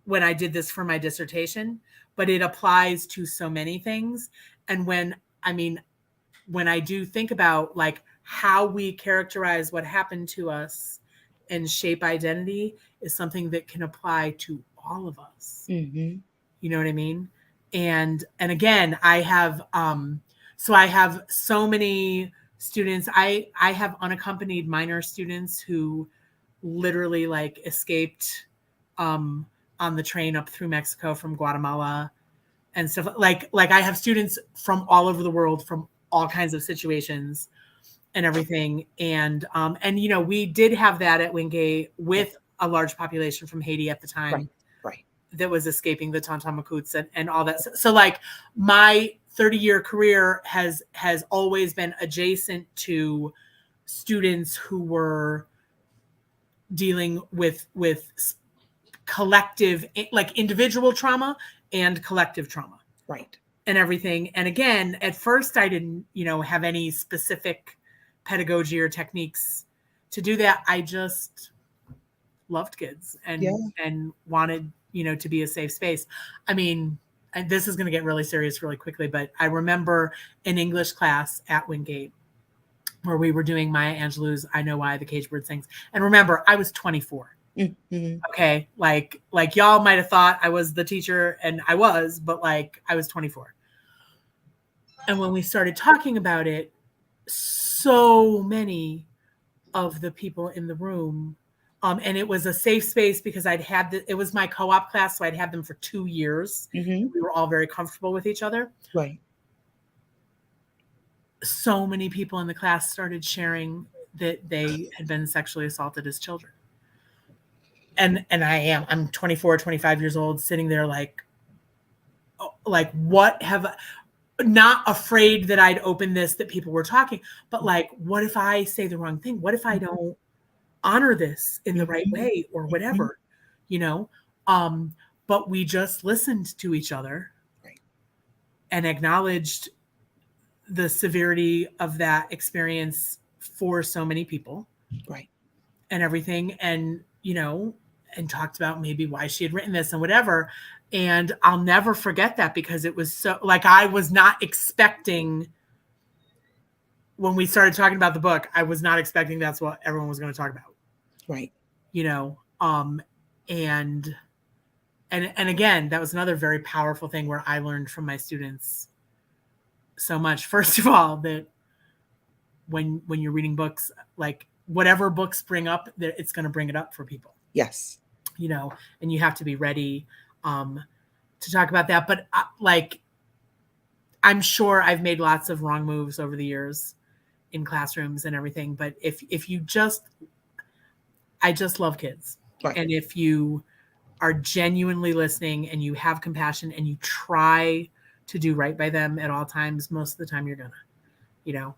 when I did this for my dissertation, but it applies to so many things. And when I do think about like how we characterize what happened to us and shape identity is something that can apply to all of us. You know what I mean? And again, I have so many students. I have unaccompanied minor students who literally like escaped on the train up through Mexico from Guatemala and stuff. Like I have students from all over the world, from all kinds of situations and everything. And you know, we did have that at Wingate with a large population from Haiti at the time. Right. That was escaping the Tantamakuts and all that. So like my 30-year career has always been adjacent to students who were dealing with collective, like individual trauma and collective trauma. Right. And everything. And again, at first I didn't, you know, have any specific pedagogy or techniques to do that. I just loved kids and wanted, you know, to be a safe space. I mean, and this is going to get really serious really quickly, but I remember an English class at Wingate where we were doing Maya Angelou's I Know Why the Cage Bird Sings. And remember, I was 24. Okay. Like y'all might've thought I was the teacher, and I was, but like I was 24. And when we started talking about it, so many of the people in the room, and it was a safe space because it was my co-op class. So I'd had them for 2 years. We were all very comfortable with each other. Right. So many people in the class started sharing that they had been sexually assaulted as children. And I'm 24, 25 years old, sitting there like what have, not afraid that I'd open this, that people were talking, but like, what if I say the wrong thing? What if I don't honor this in the right way or whatever, you know? But we just listened to each other and acknowledged the severity of that experience for so many people. Right. And everything. And, you know, and talked about maybe why she had written this and whatever. And I'll never forget that because it was so, like, I was not expecting, when we started talking about the book, I was not expecting that's what everyone was going to talk about. Right. You know, and again, that was another very powerful thing where I learned from my students so much. First of all, that when you're reading books, like whatever books bring up, it's going to bring it up for people. Yes. You know, and you have to be ready to talk about that. But like, I'm sure I've made lots of wrong moves over the years in classrooms and everything. But if you I just love kids. Right. And if you are genuinely listening and you have compassion and you try to do right by them at all times, most of the time you're gonna, you know.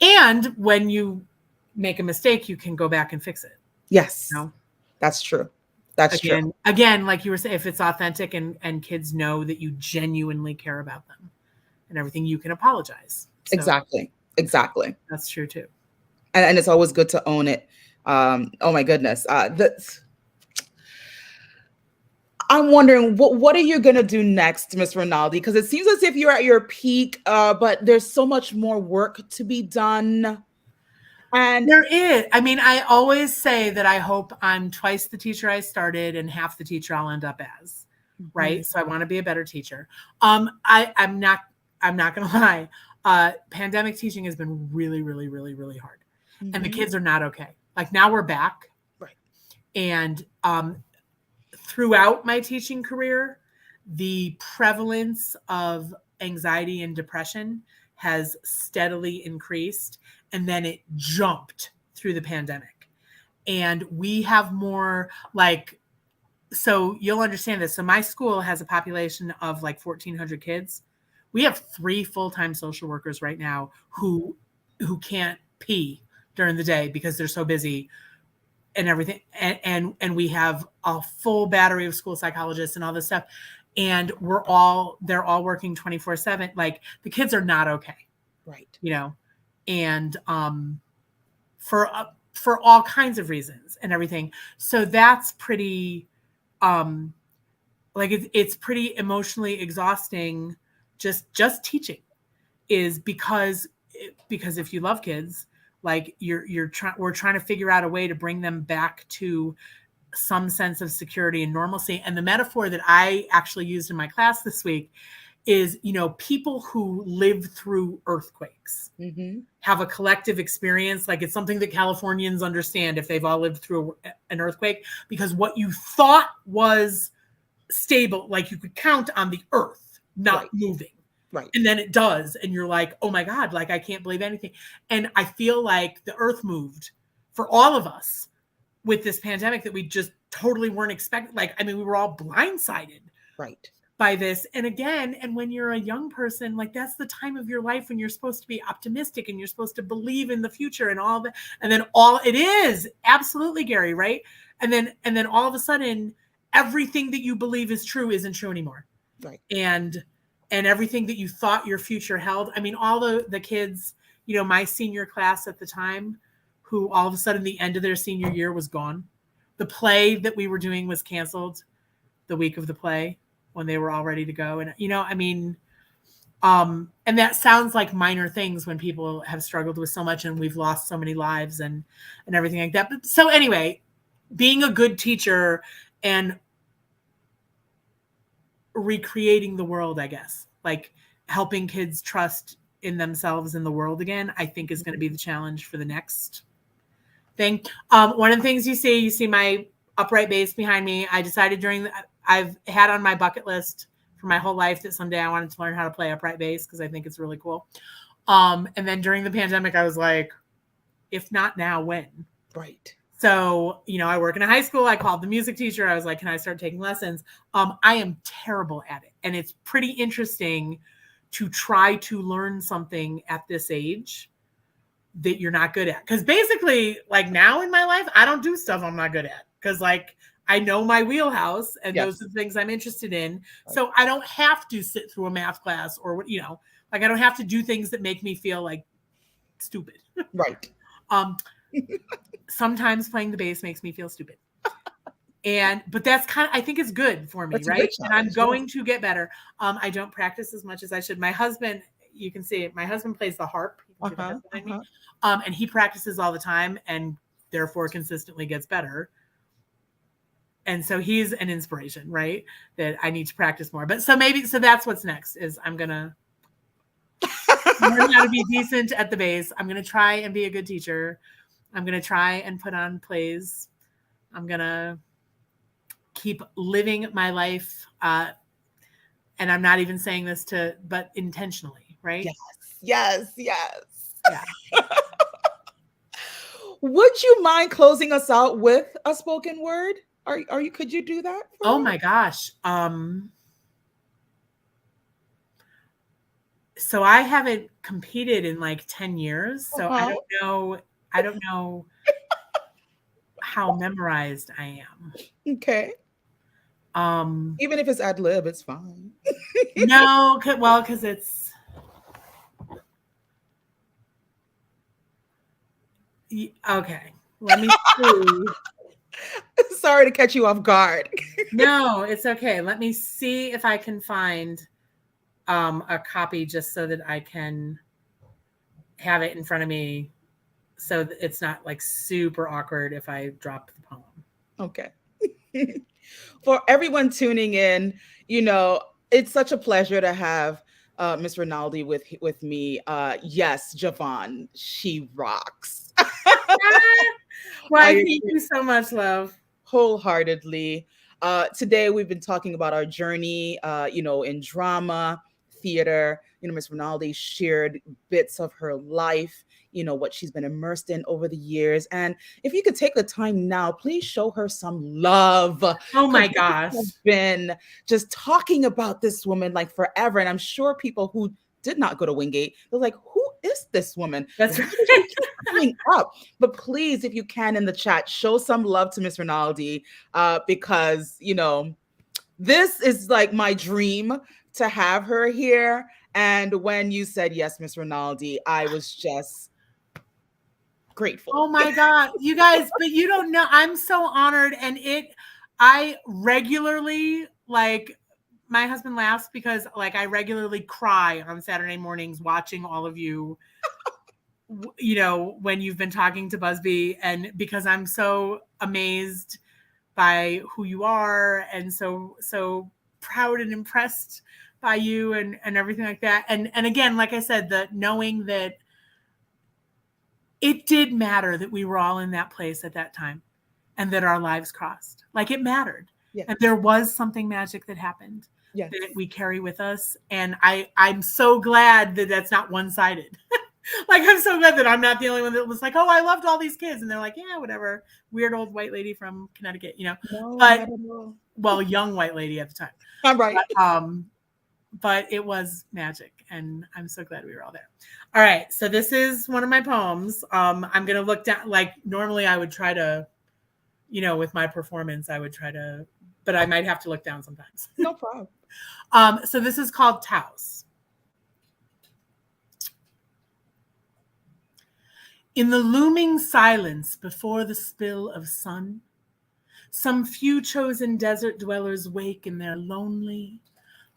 And when you make a mistake, you can go back and fix it. Yes. You know? That's true. That's true. Again, like you were saying, if it's authentic and kids know that you genuinely care about them and everything, you can apologize. So Exactly. Exactly. that's true too. And it's always good to own it. Oh my goodness. I'm wondering what are you gonna do next, Miss Rinaldi? Because it seems as if you're at your peak, but there's so much more work to be done. And There is. I mean, I always say that I hope I'm twice the teacher I started and half the teacher I'll end up as. Right. So I want to be a better teacher. I'm not gonna lie. Pandemic teaching has been really, really, really, really hard. And the kids are not okay. Like now we're back. Right. And throughout my teaching career, the prevalence of anxiety and depression has steadily increased, and then it jumped through the pandemic. And we have more like, so you'll understand this. So my school has a population of like 1,400 kids. We have 3 full-time social workers right now who can't pee during the day because they're so busy and everything. And we have a full battery of school psychologists and all this stuff. And they're all working 24/7. Like the kids are not okay. Right. You know, and for all kinds of reasons and everything. So that's pretty, like it's pretty emotionally exhausting. Just teaching is because if you love kids, like we're trying to figure out a way to bring them back to some sense of security and normalcy. And the metaphor that I actually used in my class this week is, people who live through earthquakes have a collective experience. Like it's something that Californians understand if they've all lived through an earthquake, because what you thought was stable, like you could count on the earth not moving. Right. And then it does. And you're like, oh my God, like I can't believe anything. And I feel like the earth moved for all of us with this pandemic that we just totally weren't expecting. Like, I mean, we were all blindsided by this. And again, and when you're a young person, like that's the time of your life when you're supposed to be optimistic and you're supposed to believe in the future and all that. And then it is absolutely, Gary, right? And then all of a sudden, everything that you believe is true isn't true anymore. Right. And everything that you thought your future held. I mean, all the kids, my senior class at the time, who all of a sudden the end of their senior year was gone. The play that we were doing was canceled the week of the play when they were all ready to go. And, I mean, and that sounds like minor things when people have struggled with so much and we've lost so many lives and everything like that. But so anyway, being a good teacher and recreating the world, I guess, like helping kids trust in themselves and the world again, I think is going to be the challenge for the next thing. One of the things you see my upright bass behind me. I decided I've had on my bucket list for my whole life that someday I wanted to learn how to play upright bass because I think it's really cool. And then during the pandemic, I was like, if not now, when? Right. So, I work in a high school. I called the music teacher. I was like, can I start taking lessons? I am terrible at it. And it's pretty interesting to try to learn something at this age that you're not good at. Because basically, like now in my life, I don't do stuff I'm not good at. Because like I know my wheelhouse and those are the things I'm interested in. Right. So I don't have to sit through a math class or, like I don't have to do things that make me feel like stupid. Right. Sometimes playing the bass makes me feel stupid. But that's I think it's good for me, that's right? And I'm going to get better. I don't practice as much as I should. My husband, you can see it. My husband plays the harp. And he practices all the time and therefore consistently gets better. And so he's an inspiration, right? That I need to practice more. But so that's what's next is I'm going to learn how to be decent at the bass. I'm going to try and be a good teacher. I'm going to try and put on plays. I'm going to keep living my life. And I'm not even saying this but intentionally, right? Yes. Yeah. Would you mind closing us out with a spoken word? Are you? Could you do that for Oh me? my gosh. So I haven't competed in like 10 years, so I Uh-huh. don't know. I don't know how memorized I am. Okay. Um, Even if it's ad lib, it's fine. no, well, because it's okay. Let me see. Sorry to catch you off guard. No, it's okay. Let me see if I can find a copy just so that I can have it in front of me so that it's not like super awkward if I drop the poem. Okay. For everyone tuning in, it's such a pleasure to have Miss Rinaldi with me. Yes, Javon, she rocks. Why, I thank you so much, love. wholeheartedly. Today we've been talking about our journey, in drama, theater. Miss Rinaldi shared bits of her life, what she's been immersed in over the years. And if you could take the time now, please show her some love, Oh because my we gosh. have been just talking about this woman like forever. And I'm sure people who did not go to Wingate, they're like, who is this woman? That's Why right. does she keep coming up? But please, if you can in the chat, show some love to Miss Rinaldi, because this is like my dream to have her here. And when you said yes, Miss Rinaldi, I was just grateful. Oh my God. You guys, but you don't know. I'm so honored. And I regularly, like, my husband laughs because, like, I regularly cry on Saturday mornings watching all of you, when you've been talking to Busby, and because I'm so amazed by who you are and so proud and impressed by you and everything like that. And again, like I said, the knowing that it did matter that we were all in that place at that time and that our lives crossed. Like, it mattered. Yes. And there was something magic that happened Yes. that we carry with us. And I'm so glad that that's not one-sided. Like, I'm so glad that I'm not the only one that was like, oh, I loved all these kids. And they're like, yeah, whatever. Weird old white lady from Connecticut, No, But, not at all. well, young white lady at the time. I'm right. But it was magic, and I'm so glad we were all there. All right, so this is one of my poems. I'm gonna look down. Like, normally I would try to, with my performance, I would try to, but I might have to look down sometimes. No problem. So this is called Taos. In the looming silence before the spill of sun, some few chosen desert dwellers wake in their lonely,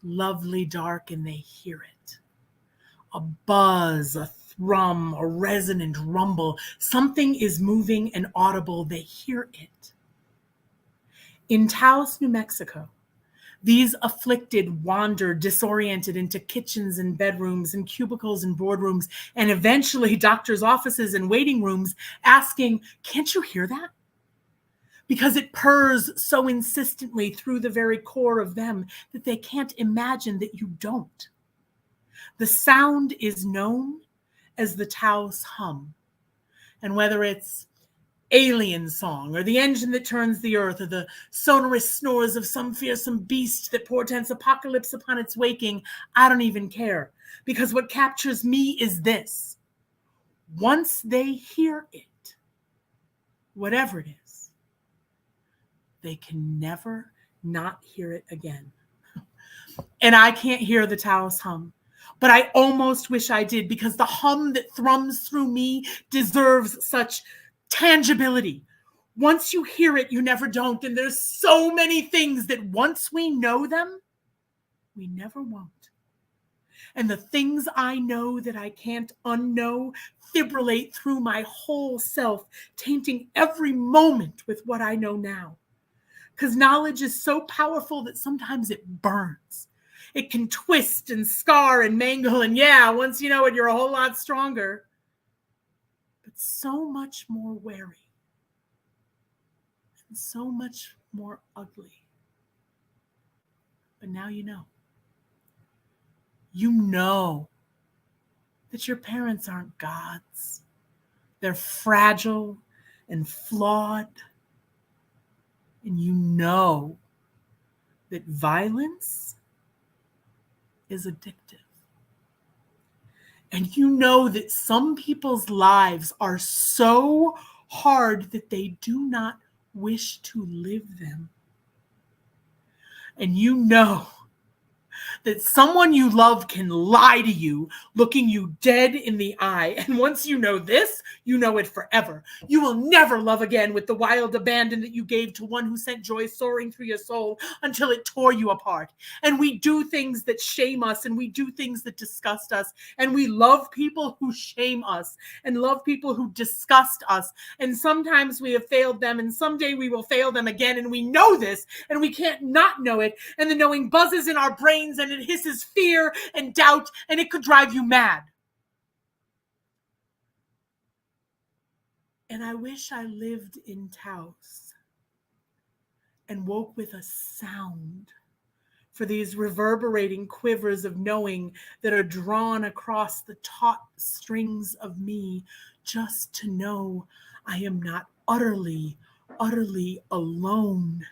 lovely dark, and they hear it. A buzz, a thrum, a resonant rumble. Something is moving and audible. They hear it. In Taos, New Mexico, these afflicted wander disoriented into kitchens and bedrooms and cubicles and boardrooms and eventually doctors' offices and waiting rooms asking, can't you hear that? Because it purrs so insistently through the very core of them that they can't imagine that you don't. The sound is known as the Taos hum. And whether it's alien song or the engine that turns the earth or the sonorous snores of some fearsome beast that portends apocalypse upon its waking, I don't even care. Because what captures me is this. Once they hear it, whatever it is, they can never not hear it again. And I can't hear the Taos hum. But I almost wish I did, because the hum that thrums through me deserves such tangibility. Once you hear it, you never don't. And there's so many things that once we know them, we never won't. And the things I know that I can't unknow fibrillate through my whole self, tainting every moment with what I know now. Because knowledge is so powerful that sometimes it burns. It can twist and scar and mangle. And yeah, once you know it, you're a whole lot stronger. But so much more wary. And so much more ugly. But now you know. You know that your parents aren't gods. They're fragile and flawed. and you know that violence is addictive. And you know that some people's lives are so hard that they do not wish to live them. And you know that someone you love can lie to you, looking you dead in the eye. And once you know this, you know it forever. You will never love again with the wild abandon that you gave to one who sent joy soaring through your soul until it tore you apart. And we do things that shame us, and we do things that disgust us. And we love people who shame us and love people who disgust us. And sometimes we have failed them, and someday we will fail them again. And we know this, and we can't not know it. And the knowing buzzes in our brains, and it hisses fear and doubt, and it could drive you mad. And I wish I lived in Taos and woke with a sound for these reverberating quivers of knowing that are drawn across the taut strings of me, just to know I am not utterly, utterly alone.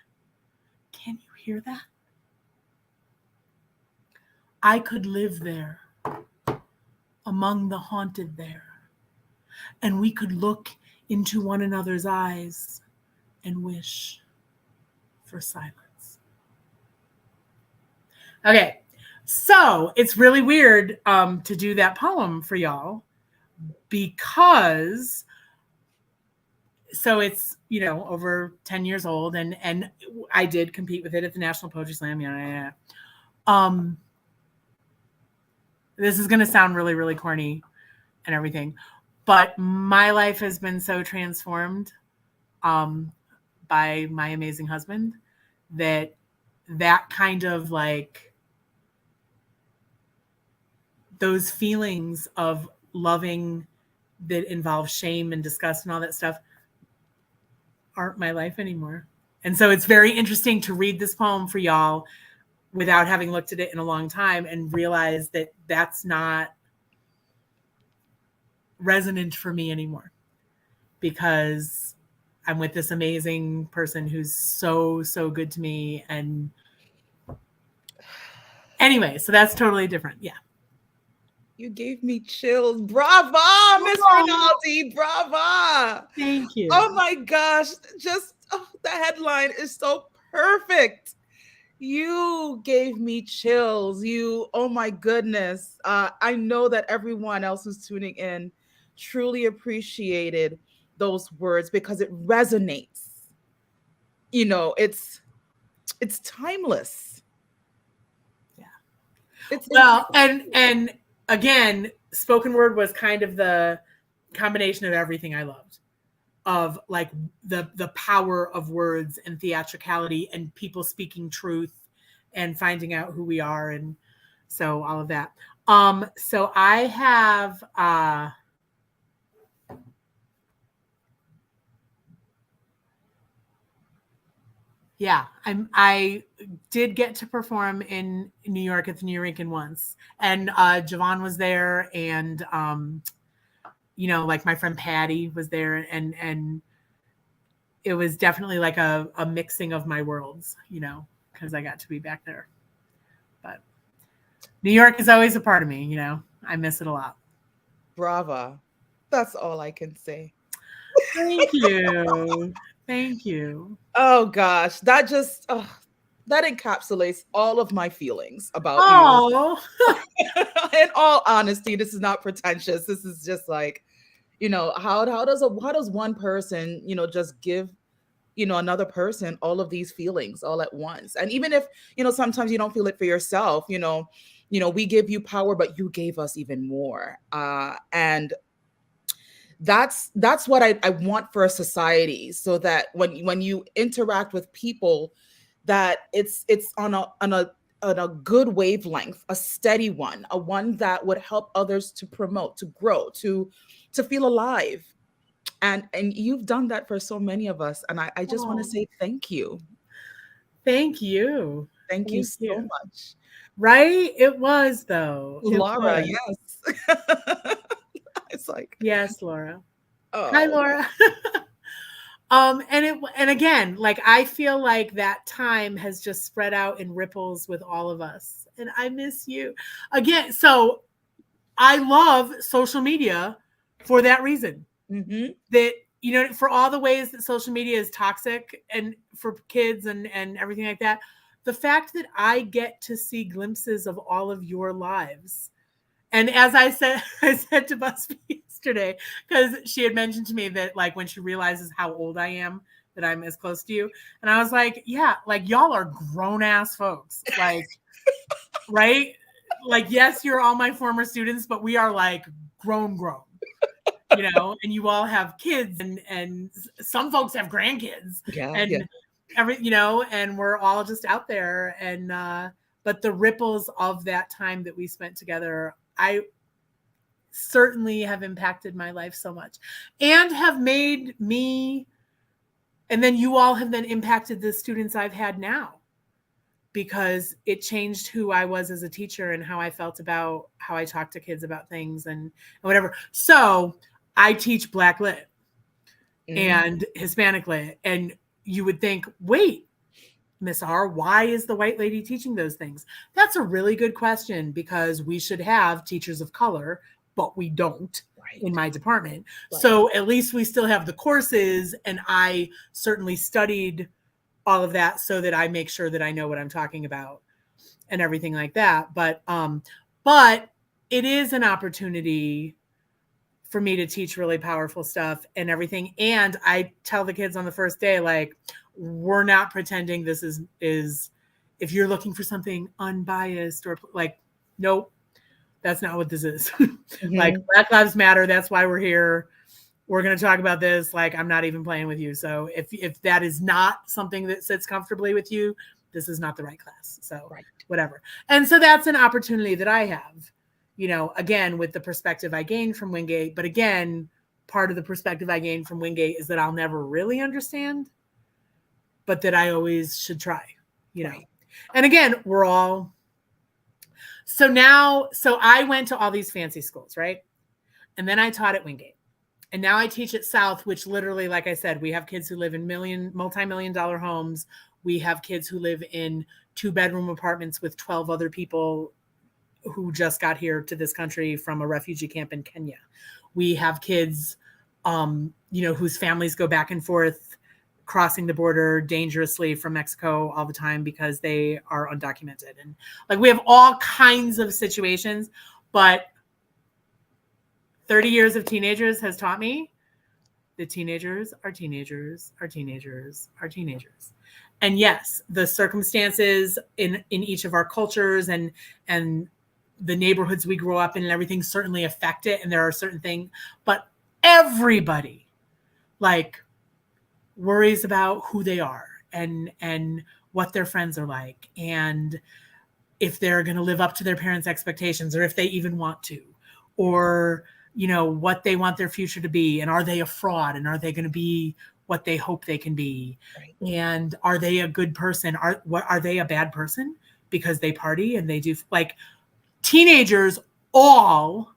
Can you hear that? I could live there, among the haunted there, and we could look into one another's eyes and wish for silence. Okay, so it's really weird to do that poem for y'all, because so it's, you know, over 10 years old, and I did compete with it at the National Poetry Slam. Yeah. This is going to sound really, really corny and everything, but my life has been so transformed by my amazing husband that kind of like those feelings of loving that involve shame and disgust and all that stuff aren't my life anymore. And so it's very interesting to read this poem for y'all without having looked at it in a long time and realize that that's not resonant for me anymore, because I'm with this amazing person who's so, so good to me. And anyway, so that's totally different. Yeah. You gave me chills. Brava, Miss Rinaldi. Brava. Thank you. Oh my gosh. Just the headline is so perfect. You gave me chills. Oh my goodness. I know that everyone else who's tuning in truly appreciated those words because it resonates. You know, it's timeless. Yeah. It's well, and again, spoken word was kind of the combination of everything I loved, of like the power of words and theatricality and people speaking truth and finding out who we are, and so all of that. So I have I did get to perform in New York at the New York once, and Javon was there, and you know, like my friend Patty was there, and it was definitely like a mixing of my worlds, you know, because I got to be back there. But New York is always a part of me, you know. I miss it a lot. Brava. That's all I can say. Thank you. Thank you. Oh gosh, that just that encapsulates all of my feelings about you. In all honesty, this is not pretentious. This is just like, you know, how does one person, you know, just give, you know, another person all of these feelings all at once? And even if, you know, sometimes you don't feel it for yourself, you know, we give you power, but you gave us even more. And that's what I want for a society, so that when you interact with people, that it's on a good wavelength, a steady one, a one that would help others to promote, to grow, to feel alive. And you've done that for so many of us, and I just want to say thank you. Thank you. Thank you so much. Right? It was, though. Laura, yes. It's like, yes, Laura. Oh. Hi, Laura. And again, like I feel like that time has just spread out in ripples with all of us. And I miss you. Again, so I love social media for that reason. Mm-hmm. That, you know, for all the ways that social media is toxic and for kids and everything like that, the fact that I get to see glimpses of all of your lives. And as I said, I said to Busby yesterday, because she had mentioned to me that like when she realizes how old I am, that I'm as close to you. And I was like, yeah, like y'all are grown ass folks. Like, right? Like, yes, you're all my former students, but we are like grown, you know, and you all have kids and some folks have grandkids Yeah, yeah. and you know, and we're all just out there. And but the ripples of that time that we spent together, I certainly have impacted my life so much and have made me, and then you all have then impacted the students I've had now, because it changed who I was as a teacher and how I felt about how I talk to kids about things and whatever. So I teach Black Lit and Hispanic Lit. And you would think, wait, Miss R, why is the white lady teaching those things? That's a really good question, because we should have teachers of color, but we don't in my department. Right. So at least we still have the courses, and I certainly studied all of that so that I make sure that I know what I'm talking about and everything like that. But it is an opportunity for me to teach really powerful stuff and everything. And I tell the kids on the first day, like, we're not pretending this is if you're looking for something unbiased or like, nope, that's not what this is. Mm-hmm. Like, Black Lives Matter. That's why we're here. We're going to talk about this. Like, I'm not even playing with you. So if that is not something that sits comfortably with you, this is not the right class. So whatever. And so that's an opportunity that I have, you know, again, with the perspective I gained from Wingate. But again, part of the perspective I gained from Wingate is that I'll never really understand, but that I always should try, you know. And again, we're all, so I went to all these fancy schools, right? And then I taught at Wingate. And now I teach at South, which literally, like I said, we have kids who live in multi-million-dollar homes. We have kids who live in 2-bedroom apartments with 12 other people who just got here to this country from a refugee camp in Kenya. We have kids, you know, whose families go back and forth crossing the border dangerously from Mexico all the time because they are undocumented. And like, we have all kinds of situations, but 30 years of teenagers has taught me that teenagers are teenagers are teenagers are teenagers. And yes, the circumstances in each of our cultures and the neighborhoods we grew up in and everything certainly affect it. And there are certain things, but everybody like worries about who they are and what their friends are like, and if they're going to live up to their parents' expectations, or if they even want to, or, you know, what they want their future to be, and are they a fraud, and are they going to be what they hope they can be, and are they a good person, are they a bad person because they party and they do, like, teenagers all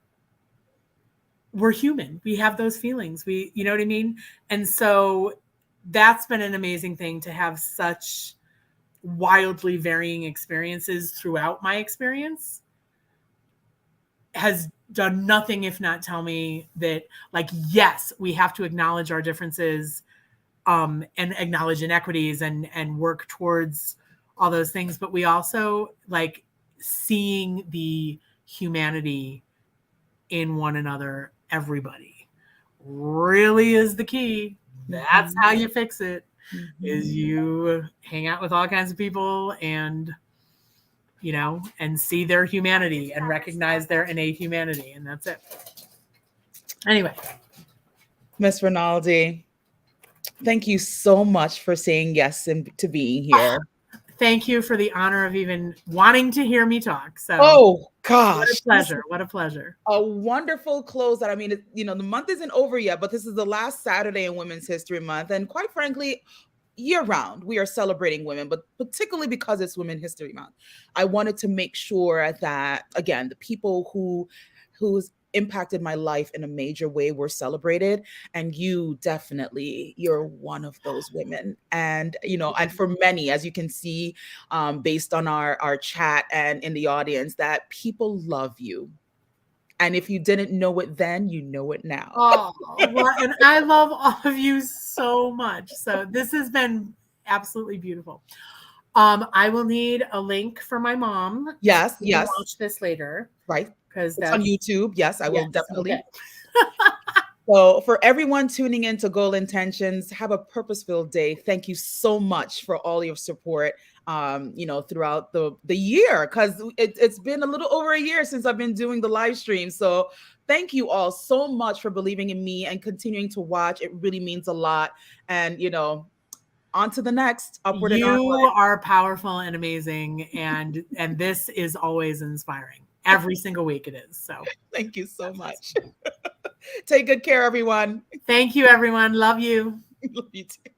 we're human. We have those feelings. You know what I mean? And so that's been an amazing thing to have such wildly varying experiences throughout my experience. Has done nothing if not tell me that, like, yes, we have to acknowledge our differences and acknowledge inequities and work towards all those things. But we also, like, seeing the humanity in one another, everybody, really is the key. That's how you fix it, is you hang out with all kinds of people and, you know, and see their humanity and recognize their innate humanity. And that's it. Anyway. Miss Rinaldi, thank you so much for saying yes and to being here. Thank you for the honor of even wanting to hear me talk. So, oh gosh, what a pleasure! What a pleasure! A wonderful close. That, I mean, you know, the month isn't over yet, but this is the last Saturday in Women's History Month, and quite frankly, year round we are celebrating women, but particularly because it's Women's History Month, I wanted to make sure that, again, the people whose impacted my life in a major way were celebrated. And you definitely, you're one of those women. And, and for many, as you can see, based on our chat and in the audience, that people love you. And if you didn't know it then, you know it now. Oh, well, and I love all of you so much. So this has been absolutely beautiful. I will need a link for my mom. Yes, So we can yes. watch this later. Right. Because It's on that's YouTube. Yes, I will definitely. Okay. So for everyone tuning in to Goal Intentions, have a purpose-filled day. Thank you so much for all your support, throughout the year, because it's been a little over a year since I've been doing the live stream. So thank you all so much for believing in me and continuing to watch. It really means a lot. And, on to the next, upward and You onward. are powerful and amazing, and this is always inspiring. Every single week it is. So Thank you so much. Take good care, everyone. thank you, everyone. Love you. Love you too.